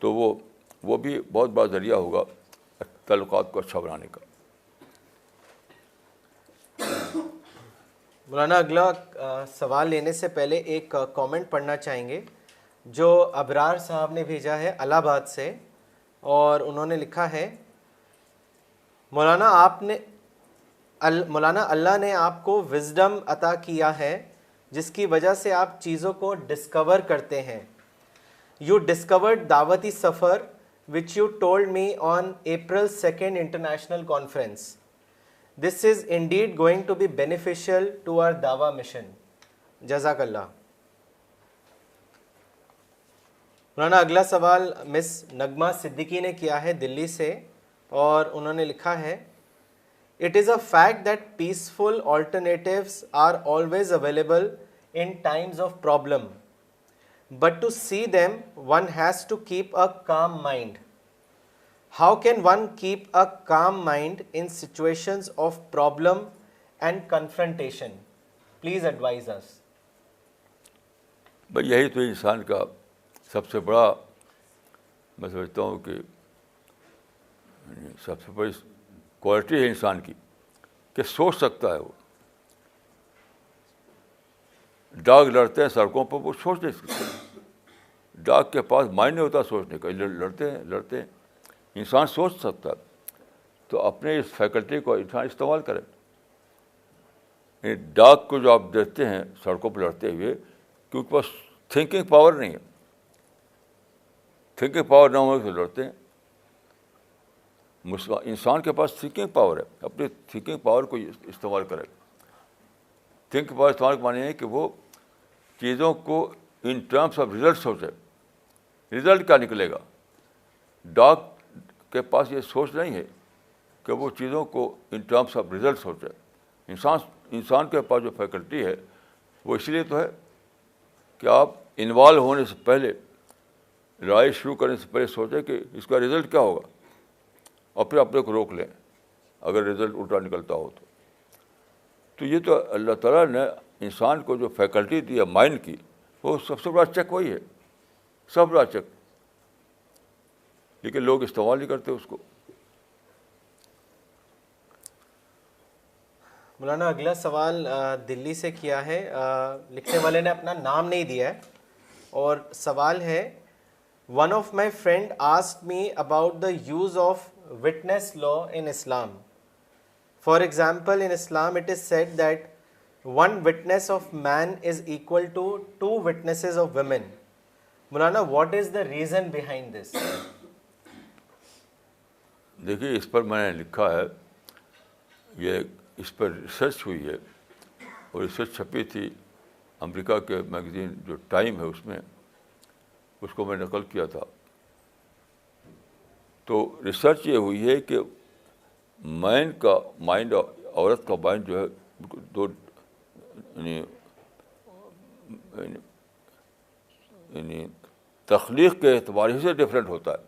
تو وہ بھی بہت بڑا ذریعہ ہوگا تعلقات کو اچھا بنانے کا. مولانا اگلا سوال لینے سے پہلے ایک کامنٹ پڑھنا چاہیں گے جو ابرار صاحب نے بھیجا ہے الہ آباد سے، اور انہوں نے لکھا ہے مولانا اللہ نے آپ کو وزڈم عطا کیا ہے جس کی وجہ سے آپ چیزوں کو ڈسکور کرتے ہیں. یو ڈسکورڈ دعوتی سفر which you told me on April 2nd international conference. This is indeed going to be beneficial to our Dawa mission. جزاک اللہ. مولانا اگلا سوال مس نغمہ صدیقی نے کیا ہے دلی سے، اور انہوں نے لکھا ہے It is a fact that peaceful alternatives are always available in times of problem. But to see them, one has to keep a calm mind. How can one keep a calm mind in situations of problem and confrontation? Please advise us. بھائی یہی تو انسان کا سب سے بڑا، میں سمجھتا ہوں کہ سب سے بڑی کوالٹی ہے انسان کی کہ سوچ سکتا ہے. وہ ڈاگ لڑتے ہیں سڑکوں پر، وہ سوچ نہیں سکتے. ڈاگ کے پاس مائنڈ نہیں ہوتا سوچنے کا، لڑتے ہیں. انسان سوچ سکتا ہے. تو اپنے اس فیکلٹی کو انسان استعمال کرے. ڈاگ کو جو آپ دیکھتے ہیں سڑکوں پر لڑتے ہوئے، کہ اس کے پاس تھنکنگ پاور نہیں ہے. تھنکنگ پاور نہ ہونے سے لڑتے ہیں. انسان کے پاس تھنکنگ پاور ہے، اپنی تھنکنگ پاور کو استعمال کرے. تھنکنگ پاور استعمال کا معنی ہے کہ وہ چیزوں کو ان ٹرمس آف ریزلٹ سوچے. ریزلٹ کیا نکلے گا؟ ڈاگ کے پاس یہ سوچ نہیں ہے کہ وہ چیزوں کو ان ٹرمس آف ریزلٹ سوچے. انسان کے پاس جو فیکلٹی ہے وہ اس لیے تو ہے کہ آپ انوالو ہونے سے پہلے، رائے شروع کرنے سے پہلے سوچیں کہ اس کا رزلٹ کیا ہوگا، اور پھر اپنے کو روک لیں اگر رزلٹ الٹا نکلتا ہو تو. تو یہ تو اللہ تعالیٰ نے انسان کو جو فیکلٹی دی ہے مائنڈ کی، وہ سب سے بڑا چیک وہی ہے، سب بڑا چیک. لیکن لوگ استعمال نہیں کرتے اس کو. مولانا اگلا سوال دلی سے کیا ہے، لکھنے والے نے اپنا نام نہیں دیا ہے، اور سوال ہے one of my friend asked me about the use of witness law in Islam. For example, in Islam it is said that one witness of man is equal to 2 witnesses of women. Maulana, what is the reason behind this? دیکھیے اس پر میں نے لکھا ہے، یہ اس پر research ہوئی ہے، اور research چھپی تھی امریکہ کے میگزین جو ٹائم ہے اس میں، اس کو میں نقل کیا تھا. تو ریسرچ یہ ہوئی ہے کہ مائنڈ عورت کا مائنڈ جو ہے بالکل دو یعنی یعنی تخلیق کے اعتبار ہی سے ڈفرینٹ ہوتا ہے,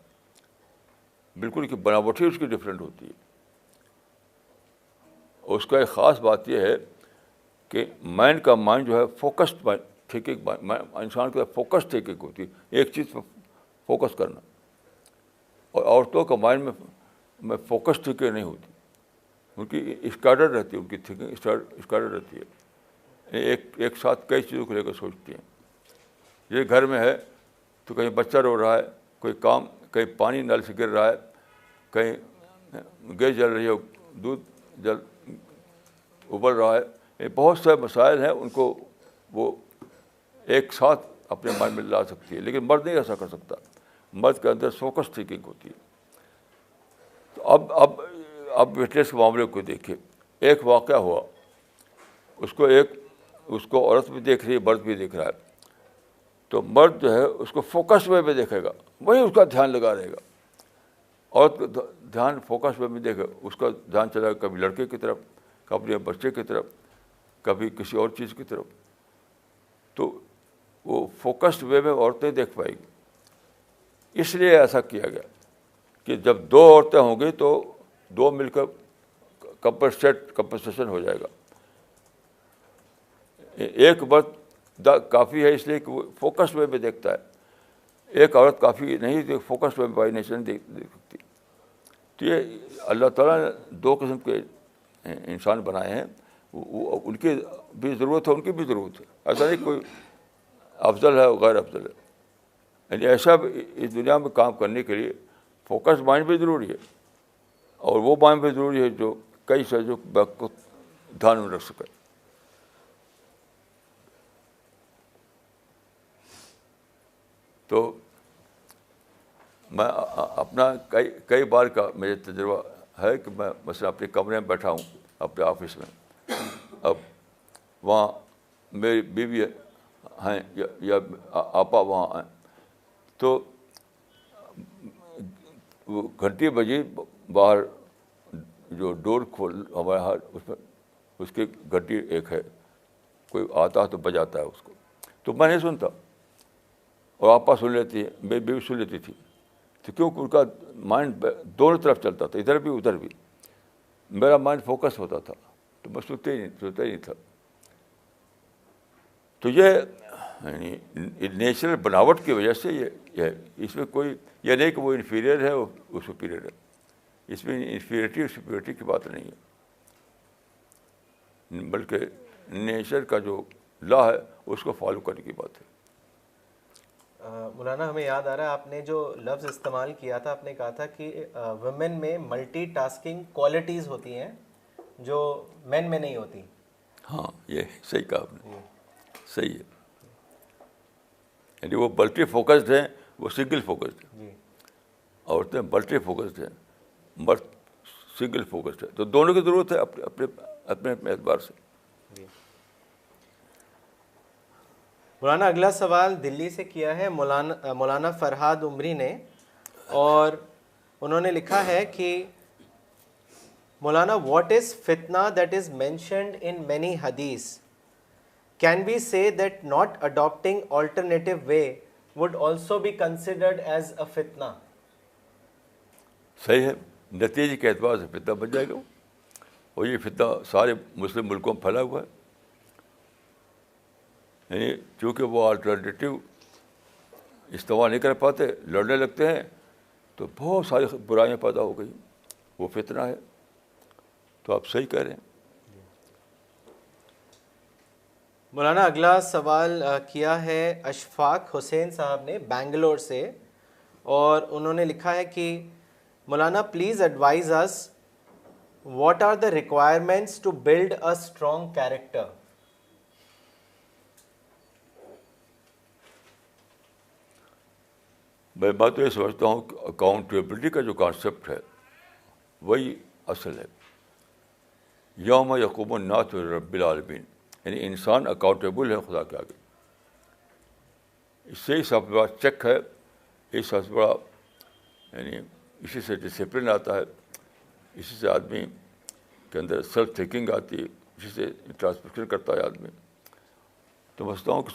بالکل کہ بناوٹ ہی اس کی ڈفرینٹ ہوتی ہے. اس کا ایک خاص بات یہ ہے کہ مائنڈ کا مائنڈ جو ہے فوکسڈ مائنڈ, ٹھیک ہے, انسان کا فوکس ٹھیک ہوتی ہے, ایک چیز پہ فوکس کرنا. اور عورتوں کا مائنڈ میں فوکس ٹھیک نہیں ہوتی, ان کی اسکیٹرڈ رہتی ہے, ان کی تھنکنگ اسکیٹرڈ رہتی ہے, ایک ساتھ کئی چیزوں کو لے کر سوچتی ہیں. یہ گھر میں ہے تو کہیں بچہ رو رہا ہے, کوئی کام, کہیں پانی نل سے گر رہا ہے, کہیں گیس جل رہی ہے, دودھ ابل رہا ہے. یہ بہت سے مسائل ہیں, ان کو وہ ایک ساتھ اپنے مائنڈ میں لا سکتی ہے, لیکن مرد نہیں ایسا کر سکتا. مرد کے اندر فوکس تھنکنگ ہوتی ہے. تو اب وٹنس کے معاملے کو دیکھیے. ایک واقعہ ہوا, اس کو عورت بھی دیکھ رہی ہے, مرد بھی دیکھ رہا ہے. تو مرد جو ہے اس کو فوکس وے میں دیکھے گا, وہی اس کا دھیان لگا رہے گا. عورت کا دھیان فوکس وے میں دیکھے, اس کا دھیان چلا گا کبھی لڑکے کی طرف, کبھی بچے کی طرف, کبھی کسی اور چیز کی طرف. تو وہ فوکسڈ وے میں عورت نہیں دیکھ پائے گی. اس لیے ایسا کیا گیا کہ جب دو عورتیں ہوں گی تو دو مل کر کمپنسیشن ہو جائے گا. ایک مرد کافی ہے اس لیے کہ وہ فوکس وے میں دیکھتا ہے, ایک عورت کافی نہیں, فوکس وے میں بائی نیچر نہیں دیکھ سکتی. تو یہ اللہ تعالیٰ نے دو قسم کے انسان بنائے ہیں, ان کی بھی ضرورت ہے, ان کی بھی ضرورت ہے. ایسا نہیں کوئی افضل ہے غیر افضل ہے. یعنی ایسا اس دنیا میں کام کرنے کے لیے فوکس مائنڈ بھی ضروری ہے, اور وہ مائنڈ بھی ضروری ہے جو کئی چیزوں کو دھیان میں رکھ سکے. تو میں اپنا کئی بار کا میرا تجربہ ہے کہ میں مثلا اپنے کمرے میں بیٹھا ہوں اپنے آفس میں, اب وہاں میری بیوی ہیں یا آپا وہاں ہیں, تو وہ گھنٹی بجی, باہر جو ڈور کھول ہمارے ہاتھ اس میں اس کی گھنٹی ایک ہے, کوئی آتا ہے تو بجاتا ہے اس کو, تو میں نہیں سنتا, اور آپا سن لیتی ہے, میری بیوی سن لیتی تھی. تو کیونکہ ان کا مائنڈ دونوں طرف چلتا تھا, ادھر بھی ادھر بھی. میرا مائنڈ فوکس ہوتا تھا تو میں سنتا ہی نہیں تھا. تو یہ یعنی نیچرل بناوٹ کی وجہ سے یہ اس میں کوئی یہ نہیں کہ وہ انفیریئر ہے وہ سپیریئر ہے. اس میں انفیریٹی اور سپیریٹی کی بات نہیں ہے, بلکہ نیچر کا جو لا ہے اس کو فالو کرنے کی بات ہے. مولانا ہمیں یاد آ رہا ہے آپ نے جو لفظ استعمال کیا تھا, آپ نے کہا تھا کہ ویمن میں ملٹی ٹاسکنگ کوالٹیز ہوتی ہیں جو مین میں نہیں ہوتی. ہاں یہ صحیح کہا آپ نے, صحیح ہے. یعنی وہ ملٹی فوکسڈ ہیں, وہ سنگل فوکسڈ ہیں. عورتیں ملٹی فوکسڈ ہیں, مرد سنگل فوکسڈ ہے. تو دونوں کی ضرورت ہے اپنے اعتبار سے. مولانا اگلا سوال دلی سے کیا ہے مولانا فرحاد عمری نے, اور انہوں نے لکھا ہے کہ مولانا واٹ از فتنہ that is mentioned in many حدیث, کین وی سے that not adapting alternative way would also be considered as a فتنہ. صحیح ہے, نتیجے کے اعتبار سے فتنہ بن جائے گا وہ, اور یہ فتنہ سارے مسلم ملکوں میں پھیلا ہوا ہے. یعنی چونکہ وہ آلٹرنیٹیو استعمال نہیں کر پاتے, لڑنے لگتے ہیں, تو بہت ساری برائیاں پیدا ہو گئی, وہ فتنہ ہے. تو آپ صحیح کہہ رہے ہیں. مولانا اگلا سوال کیا ہے اشفاق حسین صاحب نے بینگلور سے, اور انہوں نے لکھا ہے کہ مولانا please advise us what are the requirements to build a strong character. میں تو یہ سمجھتا ہوں کہ اکاؤنٹیبلٹی کا جو کانسیپٹ ہے وہی اصل ہے. یوم یقوم الناس لرب العالمین, یعنی انسان اکاؤنٹیبل ہے خدا کے آگے. اس سے ہی سب سے بڑا چیک ہے, اس سب سے بڑا یعنی اسی سے ڈسپلن آتا ہے. اسی سے آدمی کے اندر سیلف تھنکنگ آتی ہے, اسی سے انٹراسپیکشن کرتا ہے آدمی. تو سمجھتا ہوں کہ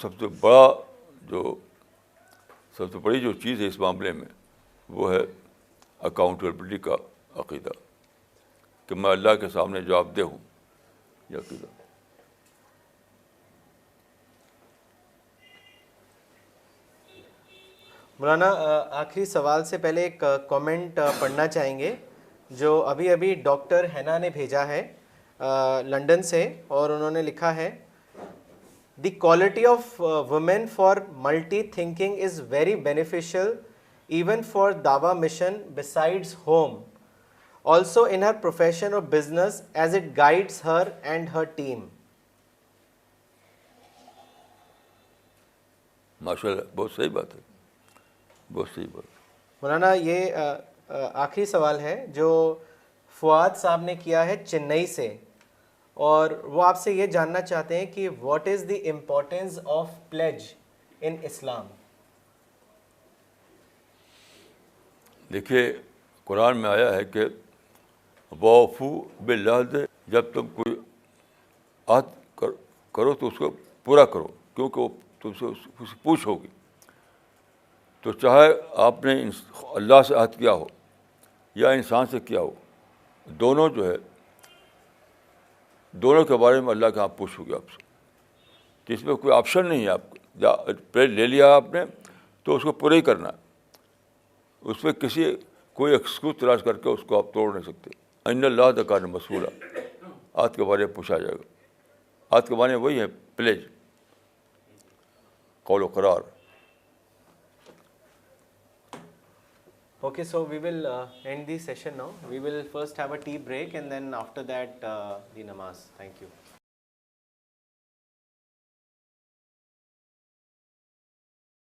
سب سے بڑی جو چیز ہے اس معاملے میں وہ ہے اکاؤنٹیبلٹی کا عقیدہ, کہ میں اللہ کے سامنے جواب دہ ہوں. یہ عقیدہ. مولانا آخری سوال سے پہلے ایک کامنٹ پڑھنا چاہیں گے جو ابھی ڈاکٹر ہینا نے بھیجا ہے لنڈن سے, اور انہوں نے لکھا ہے the quality of women for multi thinking is very beneficial even for dawah mission besides home, also in her profession اور business as it guides her and her team. ماشاء اللہ, بہت صحیح بات ہے, بہت صحیح بات. مولانا یہ آخری سوال ہے جو فواد صاحب نے کیا ہے چنئی سے, اور وہ آپ سے یہ جاننا چاہتے ہیں کہ what is the importance of pledge in Islam. دیکھیے قرآن میں آیا ہے کہ ووفو بالعہد, جب تم کوئی عہد کرو تو اس کو پورا کرو, کیونکہ وہ تم سے اس سے پوچھ ہوگی. تو چاہے آپ نے اللہ سے عہد کیا ہو یا انسان سے کیا ہو, دونوں جو ہے دونوں کے بارے میں اللہ کے آپ پوچھ ہوگی آپ سے. تو اس میں کوئی آپشن نہیں ہے. آپ کو پلیٹ لے لیا آپ نے تو اس کو پورا ہی کرنا ہے. اس میں کوئی ایکسکیوز تلاش کر کے اس کو آپ توڑ نہیں سکتے. ان اللہ کان مسئولہ, عہد کے بارے میں پوچھا جائے گا. عہد کے بارے میں وہی ہے پلیج, قول و قرار. Okay, so we will end the session now. We will first have a tea break and then after that the namaz. Thank you.